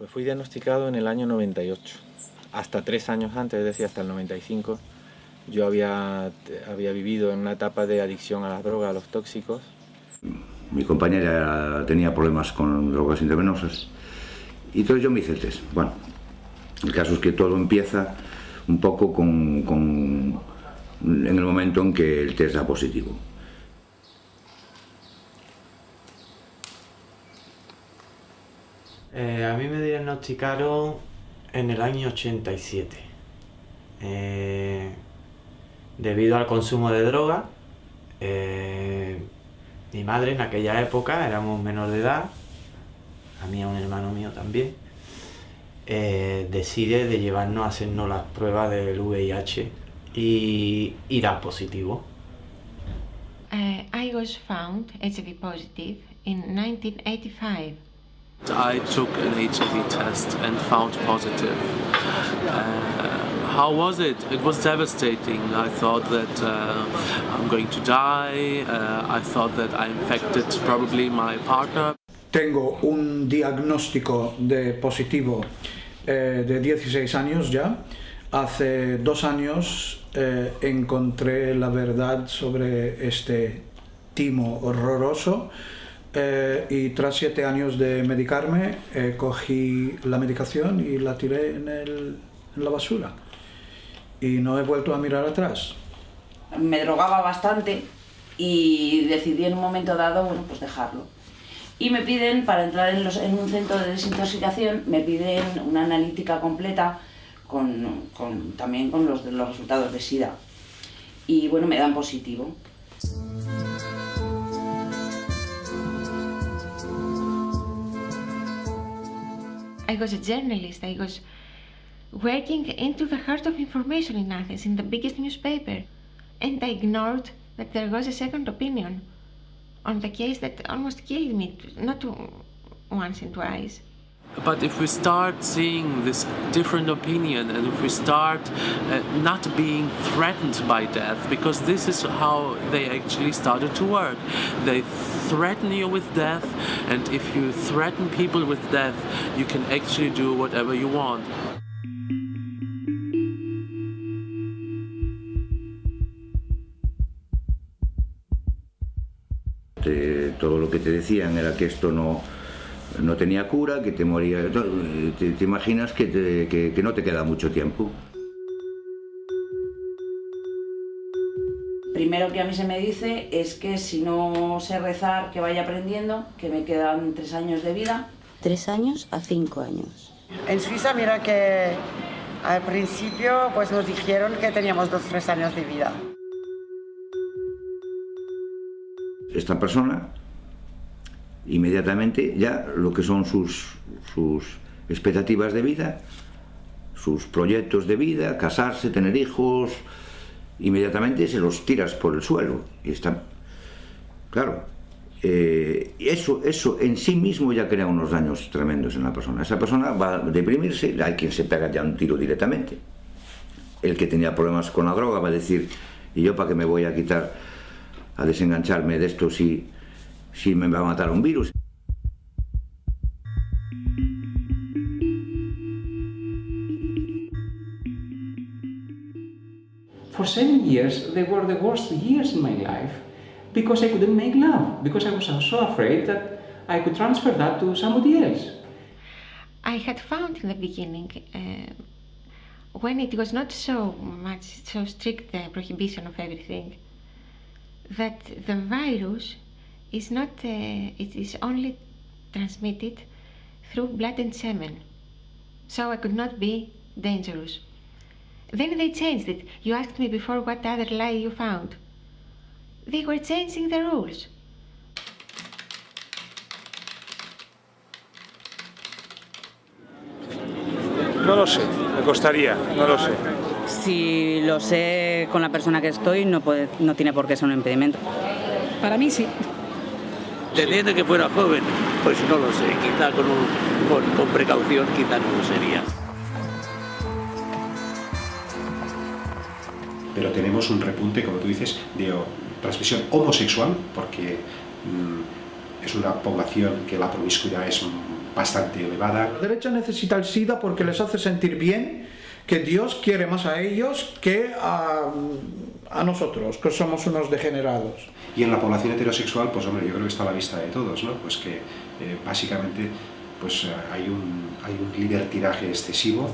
Pues fui diagnosticado en el año 98. Hasta 3 años antes, es decir, hasta el 95, yo había vivido en una etapa de adicción a las drogas, a los tóxicos. Mi compañera tenía problemas con drogas intravenosas y entonces yo me hice el test. Bueno, el caso es que todo empieza un poco en el momento en que el test da positivo. A mí me diagnosticaron en el año 87 debido al consumo de droga. Mi madre en aquella época, éramos menores de edad, a mí y a un hermano mío también, decide de llevarnos a hacernos las pruebas del VIH y da positivo. I was found HIV positive in 1985. I took an HIV test and found positive. How was it? It was devastating. I thought that I'm going to die. I thought that I infected probably my partner. Tengo un diagnóstico de positivo de 16 años ya. Hace 2 años encontré la verdad sobre este timo horroroso. Y tras 7 años de medicarme, cogí la medicación y la tiré en la basura. Y no he vuelto a mirar atrás. Me drogaba bastante y decidí en un momento dado, bueno, pues dejarlo. Y me piden, para entrar en un centro de desintoxicación, me piden una analítica completa también con los resultados de SIDA. Y bueno, me dan positivo. I was a journalist. I was working into the heart of information in Athens, in the biggest newspaper. And I ignored that there was a second opinion on the case that almost killed me, not once and twice. But if we start seeing this different opinion and if we start not being threatened by death, because this is how they actually started to work. They threaten you with death, and if you threaten people with death, you can actually do whatever you want. Todo lo que te decían era que esto no tenía cura, que te moría. Te imaginas que no te queda mucho tiempo. Primero que a mí se me dice es que si no sé rezar, que vaya aprendiendo, que me quedan 3 años de vida. 3 años a 5 años. En Suiza, mira que al principio pues nos dijeron que teníamos 2-3 años de vida. Esta persona, inmediatamente ya lo que son sus expectativas de vida, sus proyectos de vida, casarse, tener hijos, inmediatamente se los tiras por el suelo. Y está, claro, eso en sí mismo ya crea unos daños tremendos en la persona. Esa persona va a deprimirse, hay quien se pega ya un tiro directamente. El que tenía problemas con la droga va a decir, ¿y yo para qué me voy a desengancharme de esto si me va a matar un virus? For 7 years, they were the worst years in my life because I couldn't make love, because I was so afraid that I could transfer that to somebody else. I had found in the beginning, when it was not so strict the prohibition of everything, that the virus is not, it is only transmitted through blood and semen. So I could not be dangerous. Then they changed it. You asked me before what other lie you found. They were changing the rules. No lo sé, me costaría, no lo sé. Si lo sé con la persona que estoy, no tiene por qué ser un impedimento. Para mí sí. Teniendo que fuera joven, pues no lo sé, quizá con precaución quizá no lo sería. Pero tenemos un repunte, como tú dices, de transmisión homosexual, porque es una población que la promiscuidad es bastante elevada. La derecha necesita el SIDA porque les hace sentir bien que Dios quiere más a ellos que a nosotros, que somos unos degenerados. Y en la población heterosexual, pues hombre, yo creo que está a la vista de todos, ¿no? Pues que básicamente pues, hay un libertinaje excesivo.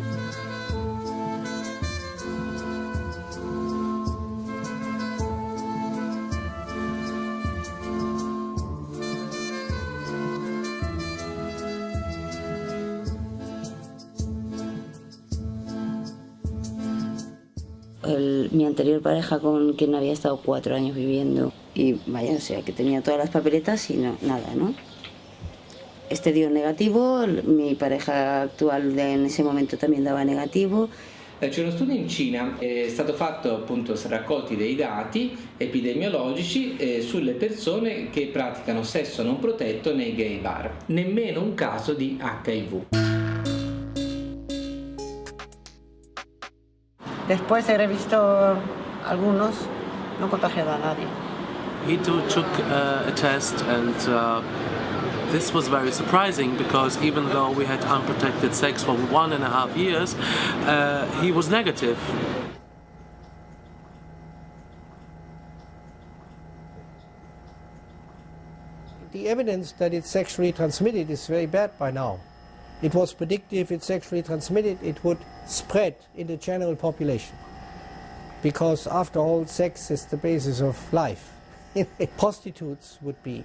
Mi anterior pareja, con quien había estado 4 años viviendo, y vaya, o sea, que tenía todas las papeletas y no, nada, ¿no? Este dio negativo, mi pareja actual en ese momento también dava negativo. C'è uno studio in Cina, è stato fatto appunto, raccolti dei dati epidemiologici sulle persone che praticano sesso non protetto nei gay bar, nemmeno un caso di HIV. Después he revisto algunos, no contagiado a nadie. He took a test and this was very surprising because even though we had unprotected sex for 1.5 years, he was negative. The evidence that it's sexually transmitted is very bad by now. It was predicted if it's sexually transmitted, it would spread in the general population. Because after all, sex is the basis of life. Prostitutes would be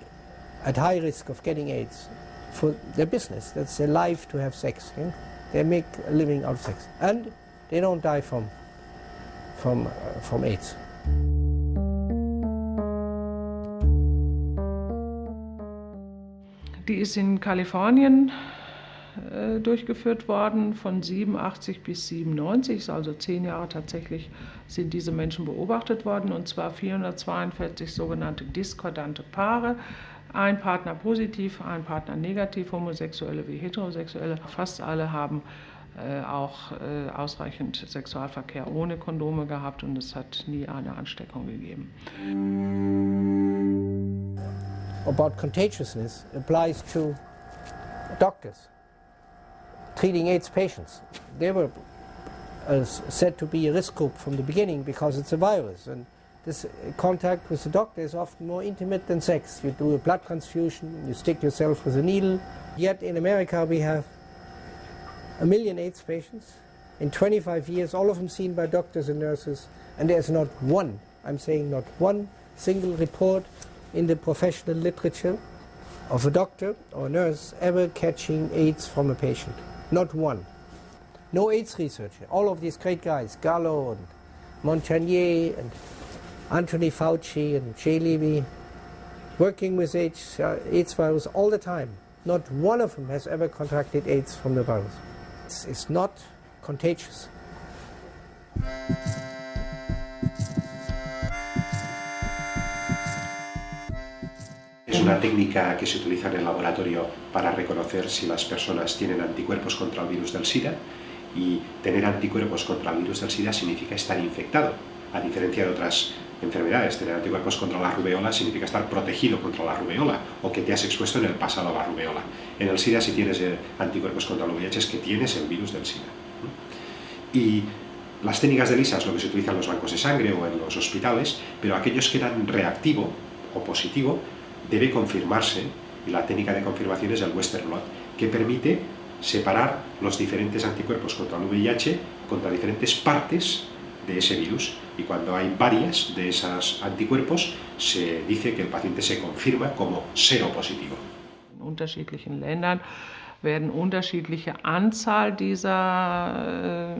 at high risk of getting AIDS for their business. That's their life to have sex. Yeah? They make a living out of sex. And they don't die from AIDS. Die ist in Kalifornien durchgeführt worden von 87 bis 97, also 10 Jahre tatsächlich sind diese Menschen beobachtet worden, und zwar 442 sogenannte diskordante Paare, ein Partner positiv, ein Partner negativ, Homosexuelle wie Heterosexuelle. Fast alle haben auch ausreichend Sexualverkehr ohne Kondome gehabt und es hat nie eine Ansteckung gegeben. About contagiousness applies to doctors treating AIDS patients. They were said to be a risk group from the beginning because it's a virus, and this contact with the doctor is often more intimate than sex. You do a blood transfusion, you stick yourself with a needle. Yet in America we have 1 million AIDS patients in 25 years, all of them seen by doctors and nurses, and there's not one, I'm saying not one single report in the professional literature of a doctor or a nurse ever catching AIDS from a patient. Not one. No AIDS researcher. All of these great guys, Gallo and Montagnier and Anthony Fauci and Jay Levy, working with AIDS virus all the time. Not one of them has ever contracted AIDS from the virus. It's not contagious. Es una técnica que se utiliza en el laboratorio para reconocer si las personas tienen anticuerpos contra el virus del SIDA, y tener anticuerpos contra el virus del SIDA significa estar infectado, a diferencia de otras enfermedades. Tener anticuerpos contra la rubeola significa estar protegido contra la rubeola o que te has expuesto en el pasado a la rubeola. En el SIDA, si tienes anticuerpos contra el VIH, es que tienes el virus del SIDA. Y las técnicas de ELISA es lo que se utiliza en los bancos de sangre o en los hospitales, pero aquellos que eran reactivo o positivo debe confirmarse, y la técnica de confirmación es el Western blot, que permite separar los diferentes anticuerpos contra el VIH contra diferentes partes de ese virus, y cuando hay varias de esos anticuerpos se dice que el paciente se confirma como seropositivo. In unterschiedlichen Ländern werden unterschiedliche Anzahl dieser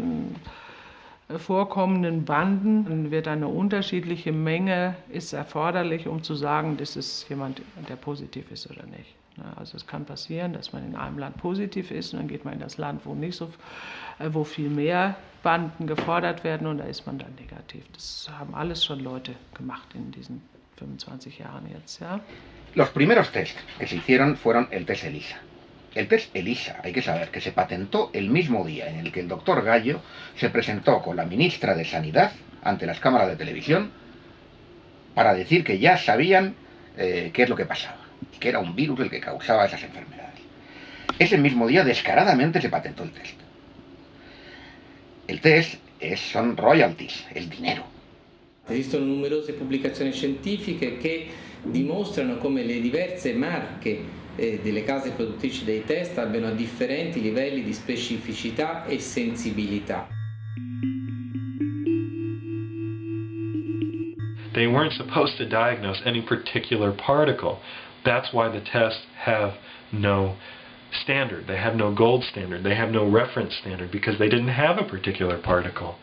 vorkommenden Banden wird eine unterschiedliche Menge ist erforderlich, um zu sagen, das ist jemand, der positiv ist oder nicht. Also es kann passieren, dass man in einem Land positiv ist und dann geht man in das Land, wo viel mehr Banden gefordert werden und da ist man dann negativ. Das haben alles schon Leute gemacht in diesen 25 Jahren jetzt, ja. Los primeros test que se hicieron fueron el test ELISA. El test ELISA, hay que saber que se patentó el mismo día en el que el doctor Gallo se presentó con la ministra de Sanidad ante las cámaras de televisión para decir que ya sabían qué es lo que pasaba, y que era un virus el que causaba esas enfermedades. Ese mismo día descaradamente se patentó el test. El test son royalties, el dinero. Esistono numerose pubblicazioni scientifiche che dimostrano come le diverse marche delle case produttrici dei test abbiano differenti livelli di specificità e sensibilità. They weren't supposed to diagnose any particular particle. That's why the tests have no standard. They have no gold standard. They have no reference standard because they didn't have a particular particle.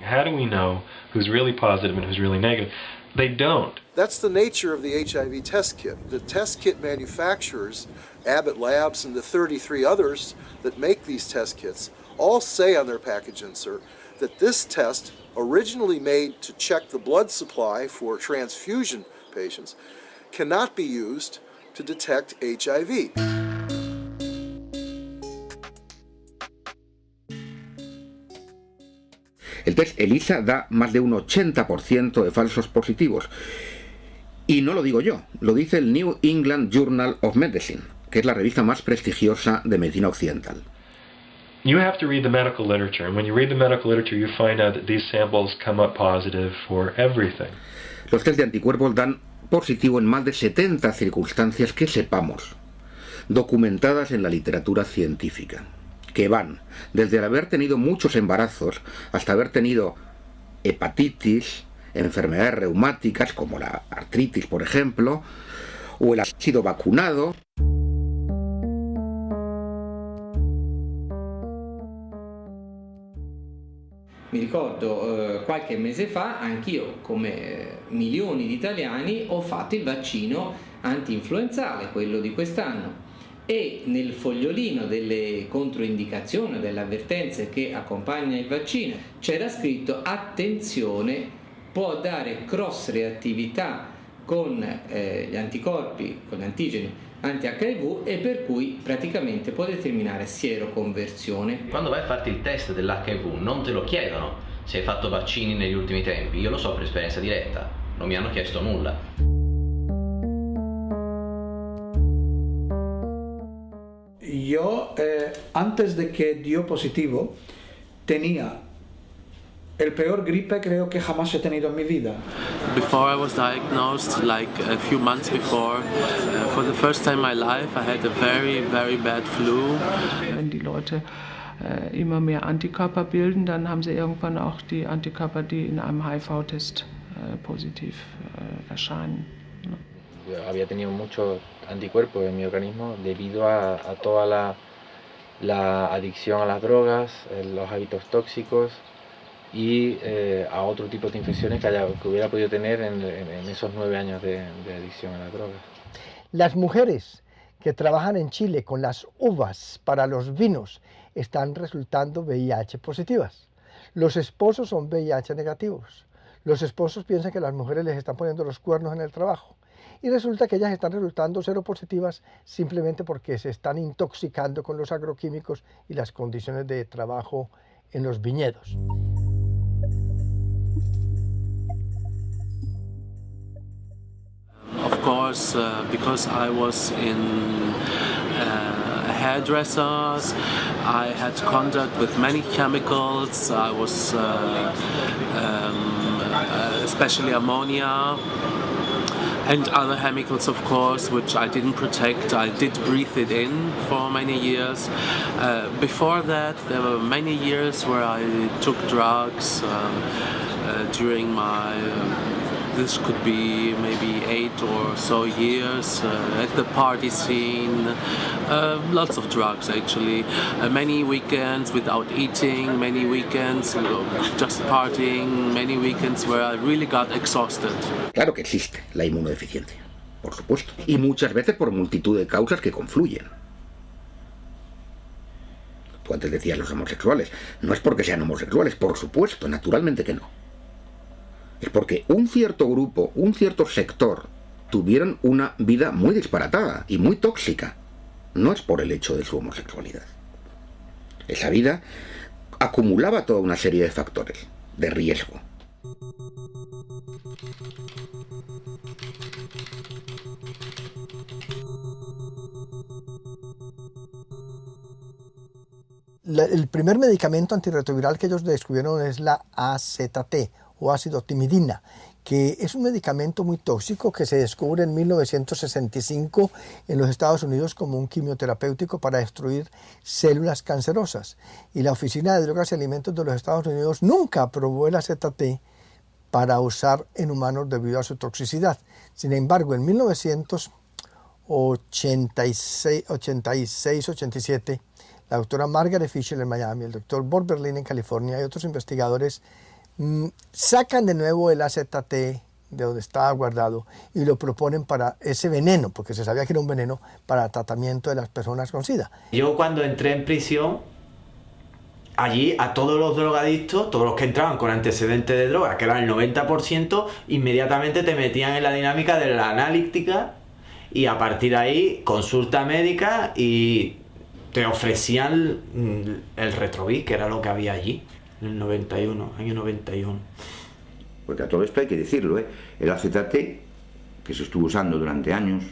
How do we know who's really positive and who's really negative? They don't. That's the nature of the HIV test kit. The test kit manufacturers, Abbott Labs and the 33 others that make these test kits, all say on their package insert that this test, originally made to check the blood supply for transfusion patients, cannot be used to detect HIV. El test ELISA da más de un 80% de falsos positivos. Y no lo digo yo, lo dice el New England Journal of Medicine, que es la revista más prestigiosa de medicina occidental. You have to read the medical literature, and when you read the medical literature, you find out that these samples come up positive for everything. Los test de anticuerpos dan positivo en más de 70 circunstancias que sepamos, documentadas en la literatura científica, que van desde el haber tenido muchos embarazos hasta haber tenido hepatitis, enfermedades reumáticas como la artritis, por ejemplo, o el haber sido vacunado. Mi ricordo qualche mese fa anch'io, come milioni di italiani, ho fatto il vaccino anti-influenzale, quello di quest'anno, e nel fogliolino delle controindicazioni, delle avvertenze che accompagna il vaccino, c'era scritto: attenzione, può dare cross reattività con gli anticorpi, con gli antigeni anti-HIV e per cui praticamente può determinare sieroconversione. Quando vai a farti il test dell'HIV non te lo chiedono se hai fatto vaccini negli ultimi tempi, io lo so per esperienza diretta, non mi hanno chiesto nulla. Yo, antes de que dio positivo, tenía el peor gripe creo que jamás he tenido en mi vida. Before I was diagnosed, like a few months before, for the first time in my life, I had a very, very bad flu. Wenn die Leute immer mehr Antikörper bilden, dann haben sie irgendwann auch die Antikörper, die in einem HIV-Test positiv erscheinen. Yo había tenido muchos anticuerpos en mi organismo debido a toda la adicción a las drogas, los hábitos tóxicos y a otro tipo de infecciones que hubiera podido tener en esos 9 años de adicción a las drogas. Las mujeres que trabajan en Chile con las uvas para los vinos están resultando VIH positivas. Los esposos son VIH negativos. Los esposos piensan que las mujeres les están poniendo los cuernos en el trabajo. Y resulta que ellas están resultando seropositivas simplemente porque se están intoxicando con los agroquímicos y las condiciones de trabajo en los viñedos. Of course, because I was in hairdressers, I had contact with many chemicals. I was especially ammonia and other chemicals, of course, which I didn't protect. I did breathe it in for many years. Before that, there were many years where I took drugs during my this could be maybe 8 or so years at the party scene. Lots of drugs actually. Many weekends without eating, many weekends just partying, many weekends where I really got exhausted. Claro que existe la inmunodeficiencia, por supuesto, y muchas veces por multitud de causas que confluyen. Tú antes decías los homosexuales. No es porque sean homosexuales, por supuesto, naturalmente que no. Es porque un cierto grupo, un cierto sector, tuvieron una vida muy disparatada y muy tóxica. No es por el hecho de su homosexualidad. Esa vida acumulaba toda una serie de factores de riesgo. El primer medicamento antirretroviral que ellos descubrieron es la AZT o ácido timidina, que es un medicamento muy tóxico que se descubre en 1965 en los Estados Unidos como un quimioterapéutico para destruir células cancerosas. Y la Oficina de Drogas y Alimentos de los Estados Unidos nunca aprobó el AZT para usar en humanos debido a su toxicidad. Sin embargo, en 1986-87, la doctora Margaret Fisher en Miami, el doctor Bob Berlin en California y otros investigadores sacan de nuevo el AZT de donde estaba guardado y lo proponen para ese veneno, porque se sabía que era un veneno para tratamiento de las personas con SIDA. Yo cuando entré en prisión, allí a todos los drogadictos, todos los que entraban con antecedentes de droga, que eran el 90%, inmediatamente te metían en la dinámica de la analítica y a partir de ahí consulta médica y te ofrecían el Retrovic, que era lo que había allí, en el 91, año 91. Porque a todo esto hay que decirlo, el AZT, que se estuvo usando durante años,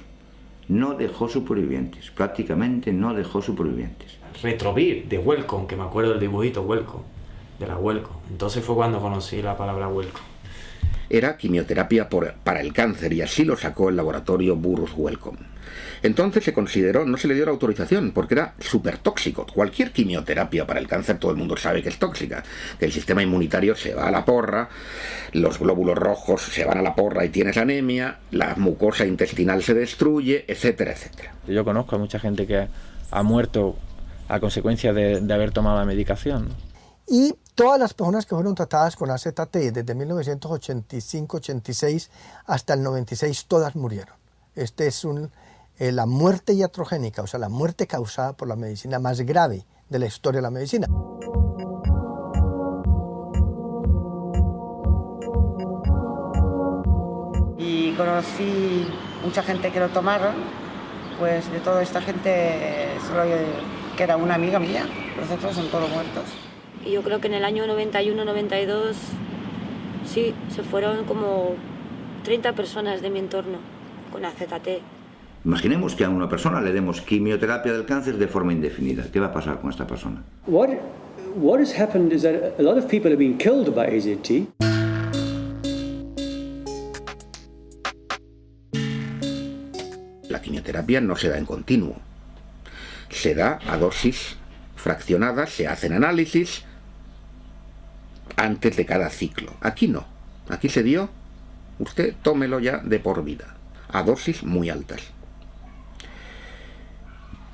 no dejó supervivientes, prácticamente no dejó supervivientes. Retrovic, de Welcome, que me acuerdo del dibujito Welcome, de la Welcome. Entonces fue cuando conocí la palabra Welcome. Era quimioterapia para el cáncer y así lo sacó el laboratorio Burroughs Wellcome. Entonces se consideró, no se le dio la autorización porque era súper tóxico. Cualquier quimioterapia para el cáncer todo el mundo sabe que es tóxica, que el sistema inmunitario se va a la porra, los glóbulos rojos se van a la porra y tienes anemia, la mucosa intestinal se destruye, etcétera, etcétera. Yo conozco a mucha gente que ha muerto a consecuencia de haber tomado la medicación, ¿no? Y todas las personas que fueron tratadas con AZT desde 1985-86 hasta el 96, todas murieron. Este es la muerte iatrogénica, o sea, la muerte causada por la medicina más grave de la historia de la medicina. Y conocí mucha gente que lo tomaron, pues de toda esta gente, solo que era una amiga mía, los otros son todos muertos. Y yo creo que en el año 91-92, sí, se fueron como 30 personas de mi entorno con AZT. Imaginemos que a una persona le demos quimioterapia del cáncer de forma indefinida. ¿Qué va a pasar con esta persona? What has happened is that a lot of people have been killed by AZT. La quimioterapia no se da en continuo. Se da a dosis fraccionadas, se hacen análisis antes de cada ciclo. Aquí no. Aquí se dio, usted tómelo ya de por vida, a dosis muy altas.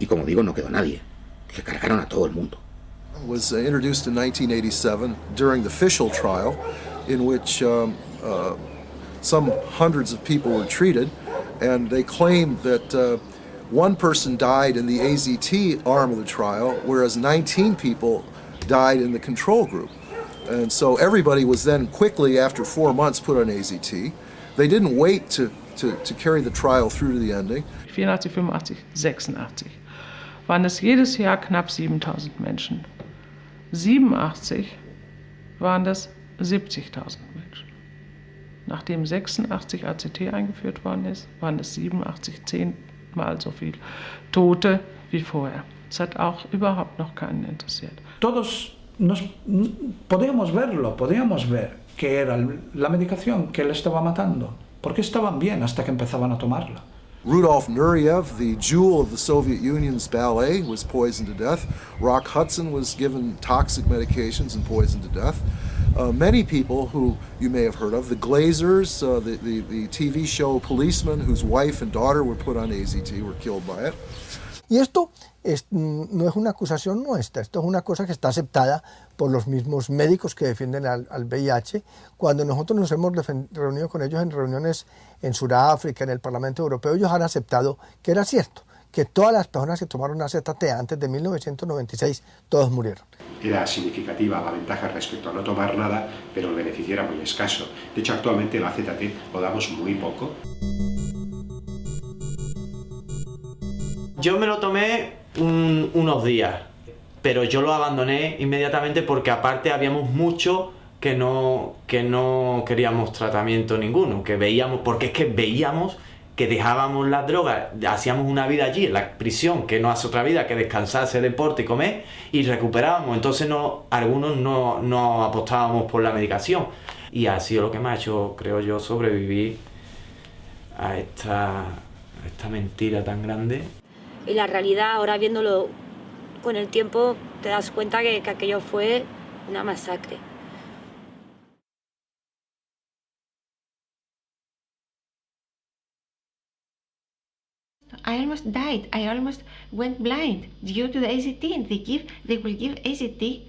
Y como digo, no quedó nadie. Se cargaron a todo el mundo. It was introduced in 1987 during the Fischl trial, in which some hundreds of people were treated, and they claimed that one person died in the AZT arm of the trial, whereas 19 people died in the control group. And so everybody was then quickly, after 4 months, put on AZT. They didn't wait to carry the trial through to the ending. 84, 85, 86 waren es jedes Jahr knapp 7000 Menschen. 87 waren das 70.000 Menschen. Nachdem 86 AZT eingeführt worden ist, waren es 87 10-mal so viel Tote wie vorher. Es hat auch überhaupt noch keinen interessiert. Todos podíamos ver que era la medicación que le estaba matando, porque estaban bien hasta que empezaban a tomarla. Rudolf Nureyev, the jewel of the Soviet Union's ballet, was poisoned to death. Rock Hudson was given toxic medications and poisoned to death. Many people who you may have heard of, the Glazers, the TV show Policeman, whose wife and daughter were put on AZT, were killed by it. Y esto no es una acusación nuestra, esto es una cosa que está aceptada por los mismos médicos que defienden al VIH. Cuando nosotros nos hemos reunido con ellos en reuniones en Sudáfrica, en el Parlamento Europeo, ellos han aceptado que era cierto, que todas las personas que tomaron AZT antes de 1996, todos murieron. Era significativa la ventaja respecto a no tomar nada, pero el beneficio era muy escaso. De hecho, actualmente el AZT lo damos muy poco. Yo me lo tomé unos días, pero yo lo abandoné inmediatamente porque aparte habíamos muchos que no queríamos tratamiento ninguno, porque es que veíamos que dejábamos las drogas, hacíamos una vida allí en la prisión, que no hace otra vida que descansar, hacer deporte y comer, y recuperábamos. Entonces algunos no apostábamos por la medicación. Y ha sido lo que me ha hecho, creo yo, sobrevivir a esta mentira tan grande. Y la realidad, ahora viéndolo con el tiempo, te das cuenta que aquello fue una masacre. I almost died. I almost went blind due to the AZT, and they will give AZT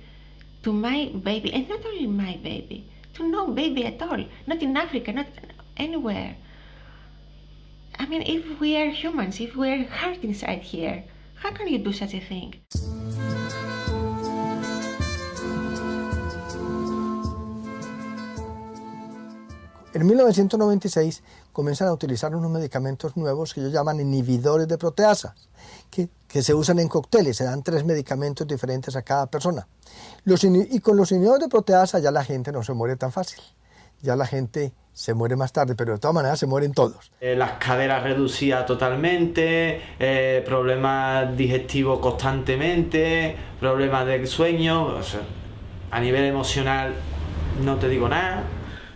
to my baby, and not only my baby, to no baby at all, not in Africa, not anywhere. I mean, if we are humans, if we are hurt inside here, how can you do such a thing? En 1996 comienzan a utilizar unos medicamentos nuevos que ellos llaman inhibidores de proteasas, que se usan en cócteles, se dan 3 medicamentos diferentes a cada persona. Y con los inhibidores de proteasa ya la gente no se muere tan fácil, ya la gente se muere más tarde, pero de todas maneras se mueren todos. Las caderas reducidas totalmente, problemas digestivos constantemente, problemas del sueño, o sea, a nivel emocional no te digo nada.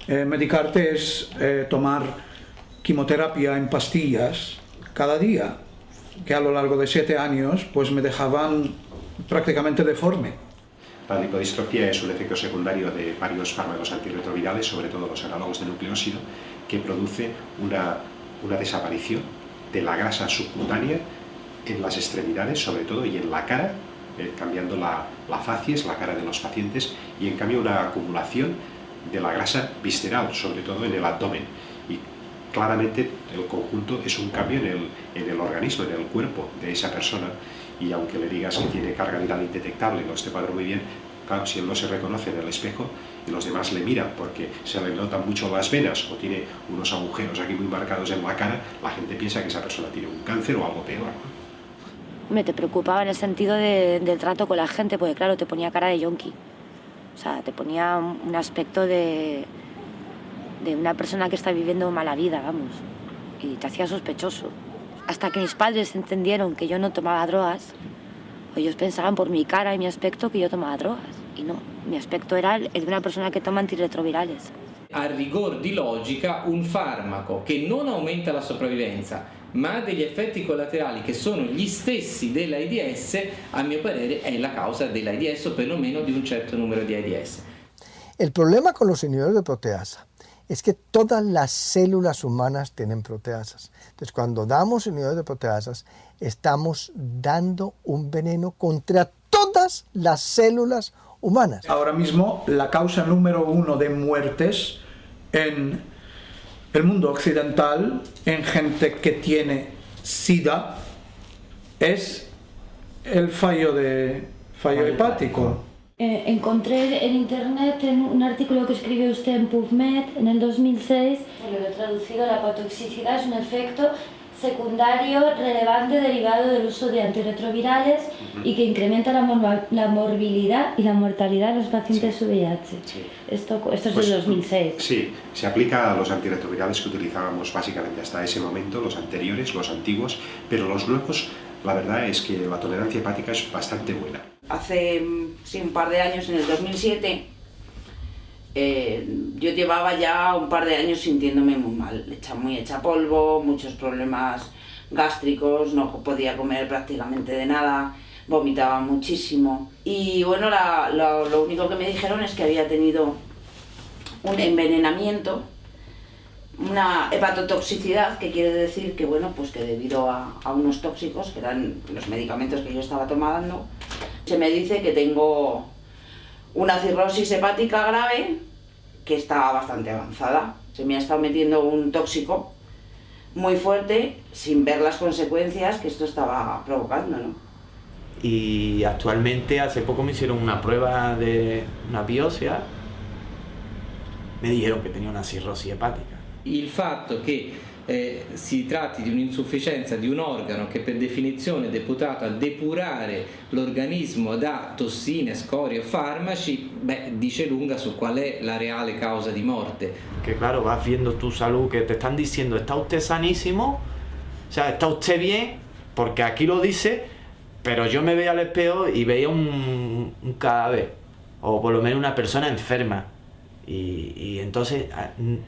Medicarte es tomar quimioterapia en pastillas cada día, que a lo largo de 7 años pues me dejaban prácticamente deforme. La lipodistrofia es un efecto secundario de varios fármacos antirretrovirales, sobre todo los análogos de nucleósido, que produce una desaparición de la grasa subcutánea en las extremidades, sobre todo, y en la cara, cambiando la facies, la cara de los pacientes, y en cambio una acumulación de la grasa visceral, sobre todo en el abdomen. Y claramente el conjunto es un cambio en el organismo, en el cuerpo de esa persona, y aunque le digas que tiene carga viral indetectable, no esté cuadro muy bien, claro, si él no se reconoce en el espejo y los demás le miran porque se le notan mucho las venas o tiene unos agujeros aquí muy marcados en la cara, la gente piensa que esa persona tiene un cáncer o algo peor, ¿no? Te preocupaba en el sentido del trato con la gente, porque claro, te ponía cara de yonki. O sea, te ponía un aspecto de una persona que está viviendo mala vida, vamos, y te hacía sospechoso. Hasta que mis padres entendieron que yo no tomaba drogas, ellos pensaban por mi cara y mi aspecto que yo tomaba drogas, y no, mi aspecto era el de una persona che toma antirretrovirales. A rigor di logica, un farmaco che non aumenta la sopravvivenza, ma ha degli effetti collaterali che sono gli stessi dell'AIDS, a mio parere è la causa dell'AIDS o perlomeno di un certo numero di AIDS. El problema con los inhibidores de proteasa es que todas las células humanas tienen proteasas. Entonces, cuando damos inhibidores de proteasas, estamos dando un veneno contra todas las células humanas. Ahora mismo, la causa número 1 de muertes en el mundo occidental, en gente que tiene SIDA, es el fallo hepático. Encontré en internet un artículo que escribió usted en PubMed en el 2006. Lo he traducido: la patoxicidad es un efecto secundario relevante derivado del uso de antirretrovirales y que incrementa la morbilidad y la mortalidad en los pacientes VIH. Sí. Esto es del 2006. Sí, se aplica a los antirretrovirales que utilizábamos básicamente hasta ese momento, los anteriores, los antiguos, pero los nuevos, la verdad es que la tolerancia hepática es bastante buena. Hace un par de años, en el 2007, yo llevaba ya un par de años sintiéndome muy mal, muy hecha polvo, muchos problemas gástricos, no podía comer prácticamente de nada, vomitaba muchísimo. Y bueno, lo único que me dijeron es que había tenido un envenenamiento, una hepatotoxicidad, que quiere decir que, bueno, pues que debido a unos tóxicos, que eran los medicamentos que yo estaba tomando, se me dice que tengo una cirrosis hepática grave que está bastante avanzada. Se me ha estado metiendo un tóxico muy fuerte sin ver las consecuencias que esto estaba provocando, ¿no? Y actualmente, hace poco me hicieron una prueba de una biopsia, me dijeron che tenía una cirrosi epatica. Il fatto che si tratti di un'insufficienza di un organo che per definizione è deputato a depurare l'organismo da tossine, scorie o farmaci, dice lunga su qual è la reale causa di morte. Que claro, vas viendo tu salud, que te están diciendo, está usted sanísimo, o sea, está usted bien, porque aquí lo dice, pero yo me veía al espejo y veía un cadáver, o por lo menos una persona enferma, y entonces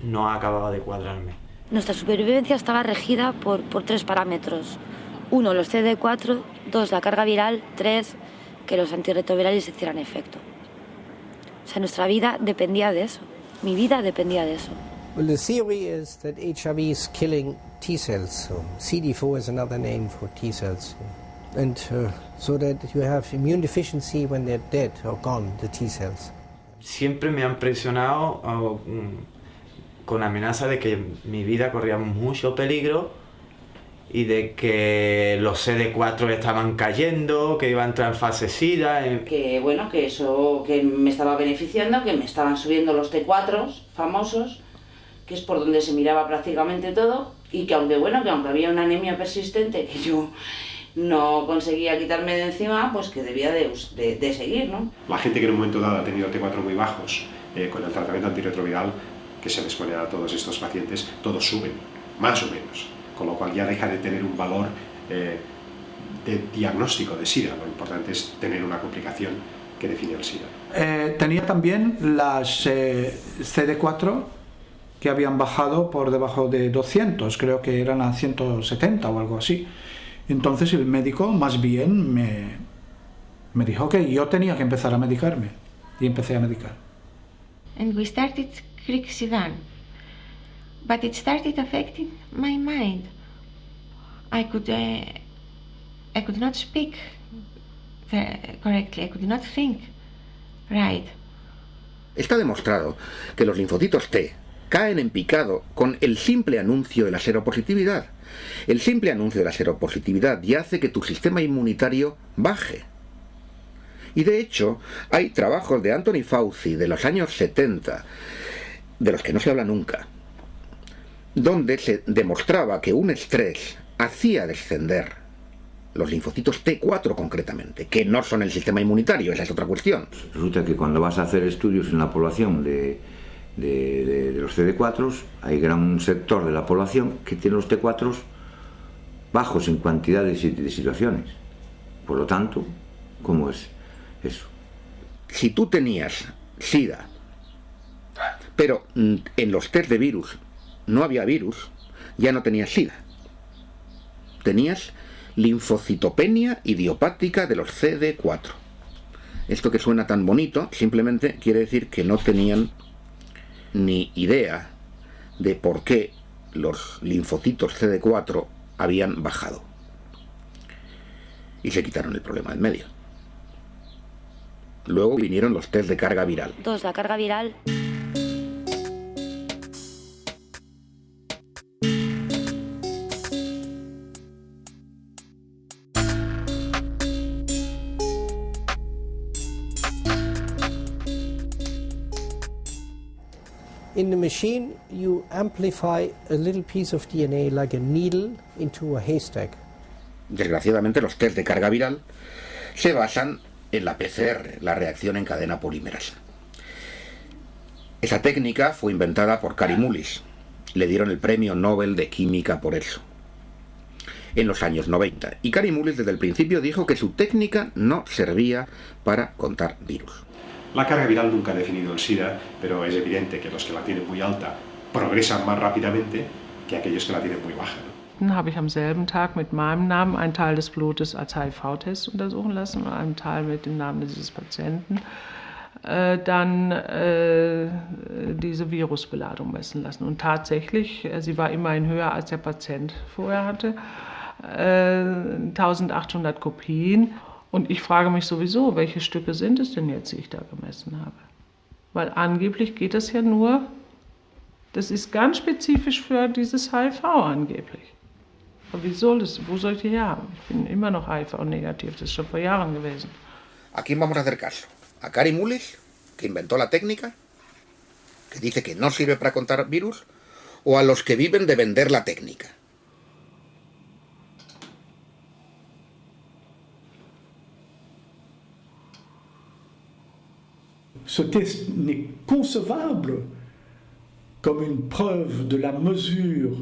no acababa de cuadrarme. Nuestra supervivencia estaba regida por 3 parámetros. 1, los CD4, 2, la carga viral, 3, que los antirretrovirales hicieran efecto. O sea, nuestra vida dependía de eso. Mi vida dependía de eso. Well, the theory is that HIV is killing T cells. So CD4 is another name for T cells. And so that you have immune deficiency when they're dead or gone, the T cells. Siempre me han presionado con amenaza de que mi vida corría mucho peligro y de que los CD4 estaban cayendo, que iba a entrar en fase SIDA. Que bueno, que eso que me estaba beneficiando, que me estaban subiendo los T4 famosos, que es por donde se miraba prácticamente todo, y que aunque había una anemia persistente que yo no conseguía quitarme de encima, pues que debía de seguir, ¿no? La gente que en un momento dado ha tenido T4 muy bajos, con el tratamiento antirretroviral que se les pone a todos estos pacientes, todos suben, más o menos, con lo cual ya deja de tener un valor de diagnóstico de SIDA. Lo importante es tener una complicación que define el SIDA. Tenía también las CD4 que habían bajado por debajo de 200, creo que eran a 170 o algo así. Entonces el médico más bien me dijo que yo tenía que empezar a medicarme, y empecé a medicar. And we started Crixivant, but it started affecting my mind. I could not speak correctly, I could not think right. Está demostrado que los linfocitos T caen en picado con el simple anuncio de la seropositividad. El simple anuncio de la seropositividad ya hace que tu sistema inmunitario baje. Y de hecho, hay trabajos de Anthony Fauci de los años 70, de los que no se habla nunca, donde se demostraba que un estrés hacía descender los linfocitos T4 concretamente, que no son el sistema inmunitario, esa es otra cuestión. Resulta que cuando vas a hacer estudios en la población de los CD4, hay gran sector de la población que tiene los T4 bajos en cantidad de situaciones. Por lo tanto, ¿cómo es eso? Si tú tenías SIDA, pero en los test de virus no había virus, ya no tenías SIDA. Tenías linfocitopenia idiopática de los CD4. Esto que suena tan bonito simplemente quiere decir que no tenían ni idea de por qué los linfocitos CD4 habían bajado. Y se quitaron el problema en medio. Luego vinieron los test de carga viral. 2, la carga viral. In the machine, you amplify a little piece of DNA like a needle into a haystack. Desgraciadamente, los test de carga viral se basan en la PCR, la reacción en cadena polimerasa. Esa técnica fue inventada por Kary Mullis. Le dieron el premio Nobel de Química por eso, en los años 90. Y Kary Mullis desde el principio dijo que su técnica no servía para contar virus. La carga viral nunca ha definido el SIDA, pero es evidente que los que la tienen muy alta progresan más rápidamente que aquellos que la tienen muy baja, ¿no? Dann habe ich am selben Tag mit meinem Namen einen Teil des Blutes als HIV-Test untersuchen lassen und einen Teil mit dem Namen dieses Patienten. dann diese Virusbeladung messen lassen. Und tatsächlich, sie war immerhin höher als der Patient vorher hatte, 1800 Kopien. Und ich frage mich sowieso, welche Stücke sind es denn jetzt, die ich da gemessen habe? Weil angeblich geht das ja nur, das ist ganz spezifisch für dieses HIV angeblich. Aber wo soll ich die herhaben? Ich bin immer noch HIV-negativ, das ist schon vor Jahren gewesen. ¿A quién vamos a hacer caso? ¿A Kary Mullis, que inventó la técnica, que dice que no sirve para contar virus, o a los que viven de vender la técnica? Ce test n'est concevable comme une preuve de la mesure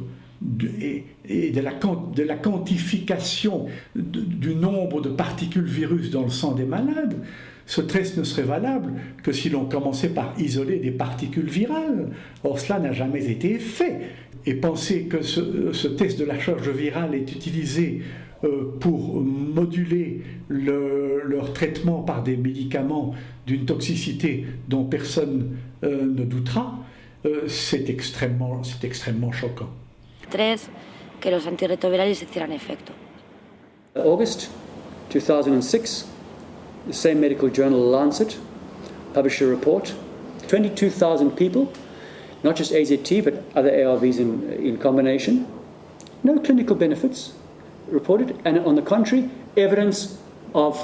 et de la quantification du nombre de particules virus dans le sang des malades. Ce test ne serait valable que si l'on commençait par isoler des particules virales. Or, cela n'a jamais été fait. Et penser que ce test de la charge virale est utilisé pour moduler leur traitement par des médicaments d'une toxicité dont personne ne doutera, c'est extrêmement choquant. 3, que los antirretrovirales hicieran efecto. August 2006, the same medical journal Lancet published a report. 22,000 people, not just AZT but other ARVs in combination. No clinical benefits reported, and on the contrary, evidence of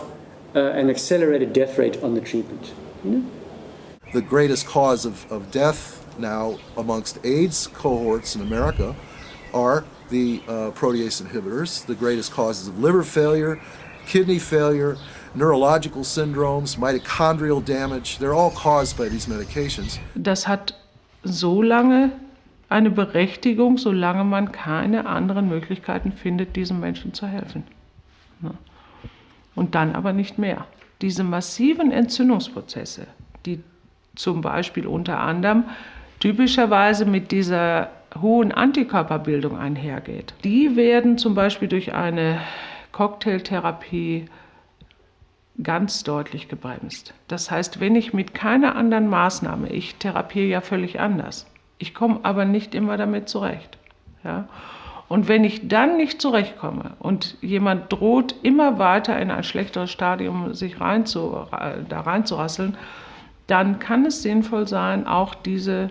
an accelerated death rate on the treatment. You know? The greatest cause of death now amongst AIDS cohorts in America are the protease inhibitors. The greatest causes of liver failure, kidney failure, neurological syndromes, mitochondrial damage, they're all caused by these medications. Das hat so lange eine Berechtigung, solange man keine anderen Möglichkeiten findet, diesen Menschen zu helfen. Und dann aber nicht mehr. Diese massiven Entzündungsprozesse, die zum Beispiel unter anderem typischerweise mit dieser hohen Antikörperbildung einhergeht, die werden zum Beispiel durch eine Cocktailtherapie ganz deutlich gebremst. Das heißt, wenn ich mit keiner anderen Maßnahme, ich therapiere ja völlig anders, ich komme aber nicht immer damit zurecht. Ja? Und wenn ich dann nicht zurechtkomme und jemand droht immer weiter in ein schlechteres Stadium sich da reinzurasseln, dann kann es sinnvoll sein, auch diese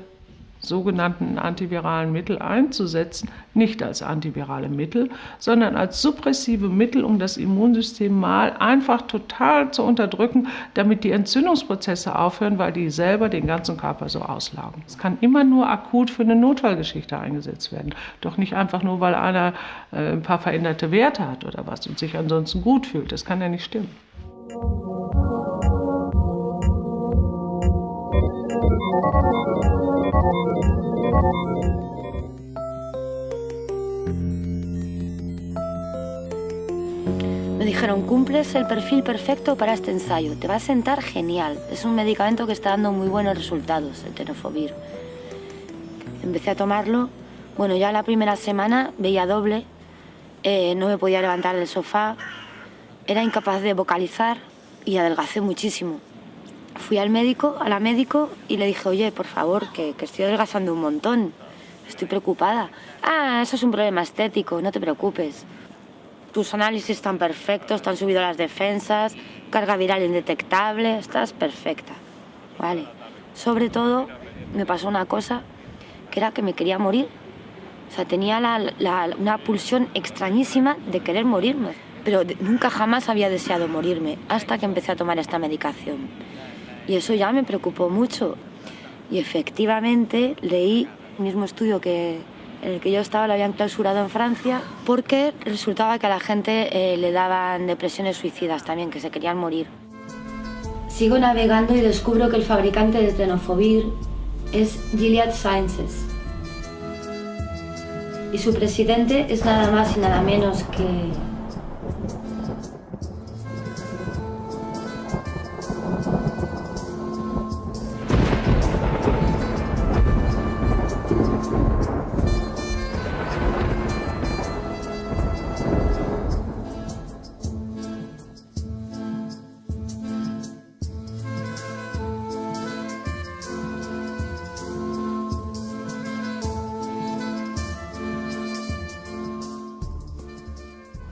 sogenannten antiviralen Mittel einzusetzen, nicht als antivirale Mittel, sondern als suppressive Mittel, um das Immunsystem mal einfach total zu unterdrücken, damit die Entzündungsprozesse aufhören, weil die selber den ganzen Körper so auslaugen. Es kann immer nur akut für eine Notfallgeschichte eingesetzt werden, doch nicht einfach nur, weil einer ein paar veränderte Werte hat oder was und sich ansonsten gut fühlt. Das kann ja nicht stimmen. Me dijeron, cumples el perfil perfecto para este ensayo, te va a sentar genial. Es un medicamento que está dando muy buenos resultados, el tenofovir. Empecé a tomarlo, bueno, ya la primera semana veía doble, no me podía levantar del sofá, era incapaz de vocalizar y adelgacé muchísimo. Fui a la médico y le dije, oye, por favor, que estoy adelgazando un montón, estoy preocupada. Ah, eso es un problema estético, no te preocupes. Tus análisis están perfectos, te han subido las defensas, carga viral indetectable, estás perfecta. Vale. Sobre todo, me pasó una cosa, que era que me quería morir. O sea, tenía una pulsión extrañísima de querer morirme. Pero nunca jamás había deseado morirme, hasta que empecé a tomar esta medicación. Y eso ya me preocupó mucho. Y efectivamente leí el mismo estudio en el que yo estaba, lo habían clausurado en Francia, porque resultaba que a la gente le daban depresiones suicidas también, que se querían morir. Sigo navegando y descubro que el fabricante de tenofovir es Gilead Sciences. Y su presidente es nada más y nada menos que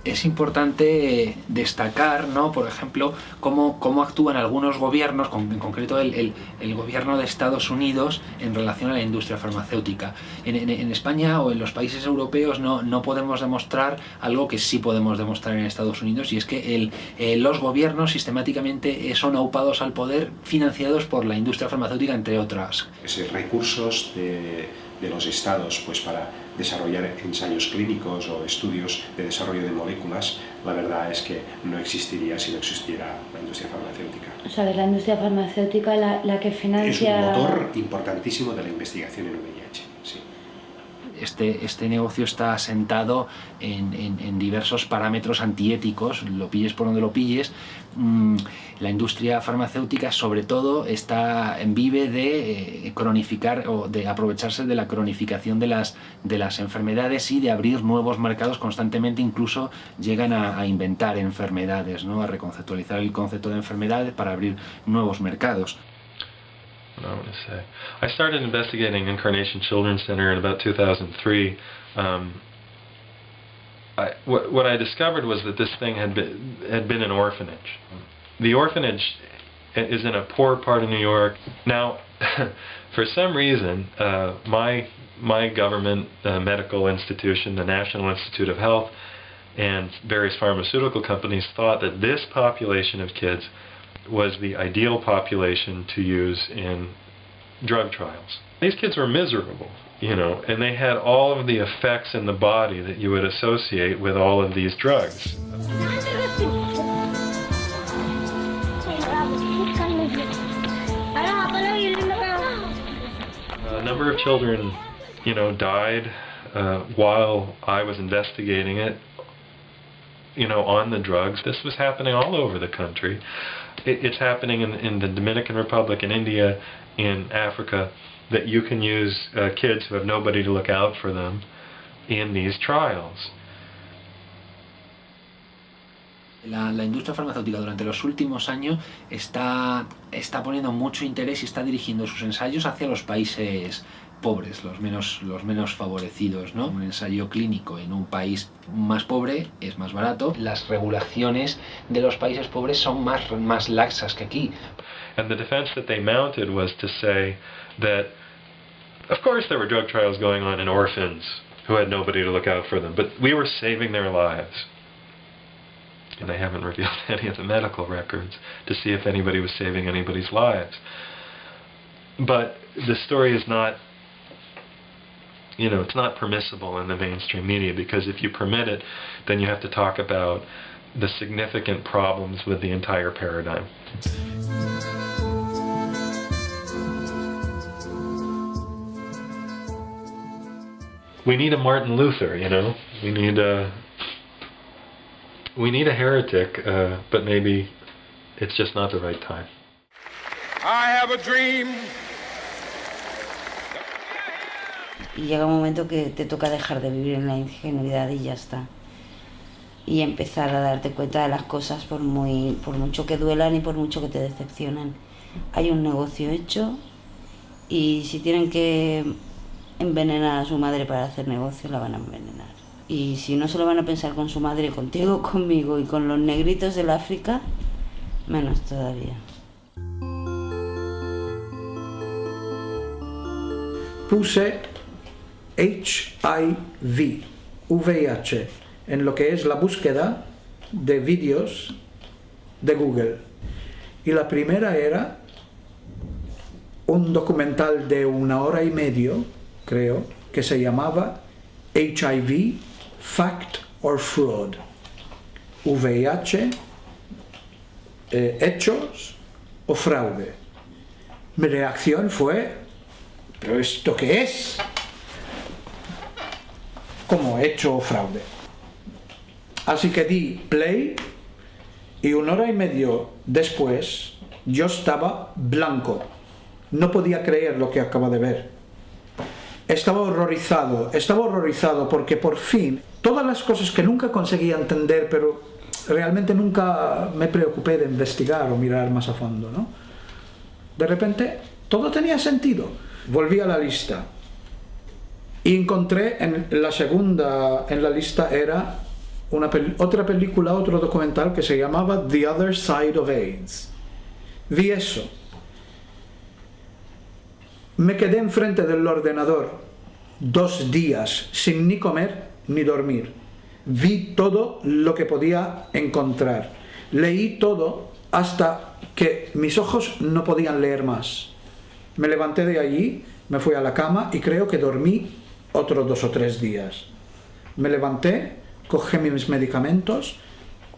Es importante destacar, ¿no?, por ejemplo, cómo actúan algunos gobiernos, en concreto el gobierno de Estados Unidos, en relación a la industria farmacéutica. En España o en los países europeos no podemos demostrar algo que sí podemos demostrar en Estados Unidos, y es que los gobiernos sistemáticamente son aupados al poder, financiados por la industria farmacéutica, entre otras. Recursos de los estados pues para desarrollar ensayos clínicos o estudios de desarrollo de moléculas, la verdad es que no existiría si no existiera la industria farmacéutica. O sea, es la industria farmacéutica la que financia... Es un motor importantísimo de la investigación en VIH, sí. Este negocio está asentado en diversos parámetros antiéticos, lo pilles por donde lo pilles. La industria farmacéutica, sobre todo, vive de cronificar o de aprovecharse de la cronificación de las enfermedades y de abrir nuevos mercados constantemente. Incluso llegan a inventar enfermedades, ¿no?, a reconceptualizar el concepto de enfermedades para abrir nuevos mercados. I want to say. I started investigating Incarnation Children's Center in about 2003. What I discovered was that this thing had been an orphanage. The orphanage is in a poor part of New York. Now, for some reason, my government medical institution, the National Institute of Health, and various pharmaceutical companies thought that this population of kids was the ideal population to use in drug trials. These kids were miserable, and they had all of the effects in the body that you would associate with all of these drugs. A number of children, died while I was investigating it, on the drugs. This was happening all over the country. It's happening in the Dominican Republic, in India, in Africa, that you can use kids who have nobody to look out for them in these trials. La industria farmacéutica durante los últimos años está poniendo mucho interés y está dirigiendo sus ensayos hacia los países pobres, los menos favorecidos, ¿no? Un ensayo clínico en un país más pobre es más barato. Las regulaciones de los países pobres son más laxas que aquí. And the defense that they mounted was to say that, of course there were drug trials going on in orphans who had nobody to look out for them, but we were saving their lives. And they haven't revealed any of the medical records to see if anybody was saving anybody's lives. But the story is not, it's not permissible in the mainstream media, because if you permit it, then you have to talk about the significant problems with the entire paradigm. We need a Martin Luther, we need a heretic, but maybe it's just not the right time. I have a dream. Y llega un momento que te toca dejar de vivir en la ingenuidad y ya está. Y empezar a darte cuenta de las cosas por mucho que duelan y por mucho que te decepcionan. Hay un negocio hecho y si tienen que envenenar a su madre para hacer negocio, la van a envenenar. Y si no se lo van a pensar con su madre, contigo, conmigo y con los negritos del África, menos todavía. Puse HIV, VIH, en lo que es la búsqueda de vídeos de Google. Y la primera era un documental de 1 hora y media, creo, que se llamaba HIV, Fact or Fraud. VIH, hechos o fraude. Mi reacción fue, ¿pero esto qué es? ¿Cómo hecho o fraude? Así que di play y 1 hora y media después yo estaba blanco. No podía creer lo que acaba de ver. Estaba horrorizado porque por fin, todas las cosas que nunca conseguía entender, pero realmente nunca me preocupé de investigar o mirar más a fondo, ¿no? De repente, todo tenía sentido. Volví a la lista y encontré en la segunda en la lista era otra película, otro documental que se llamaba The Other Side of AIDS. Vi eso. Me quedé enfrente del ordenador 2 días sin ni comer ni dormir. Vi todo lo que podía encontrar. Leí todo hasta que mis ojos no podían leer más. Me levanté de allí, me fui a la cama y creo que dormí otros 2 o 3 días. Me levanté, cogí mis medicamentos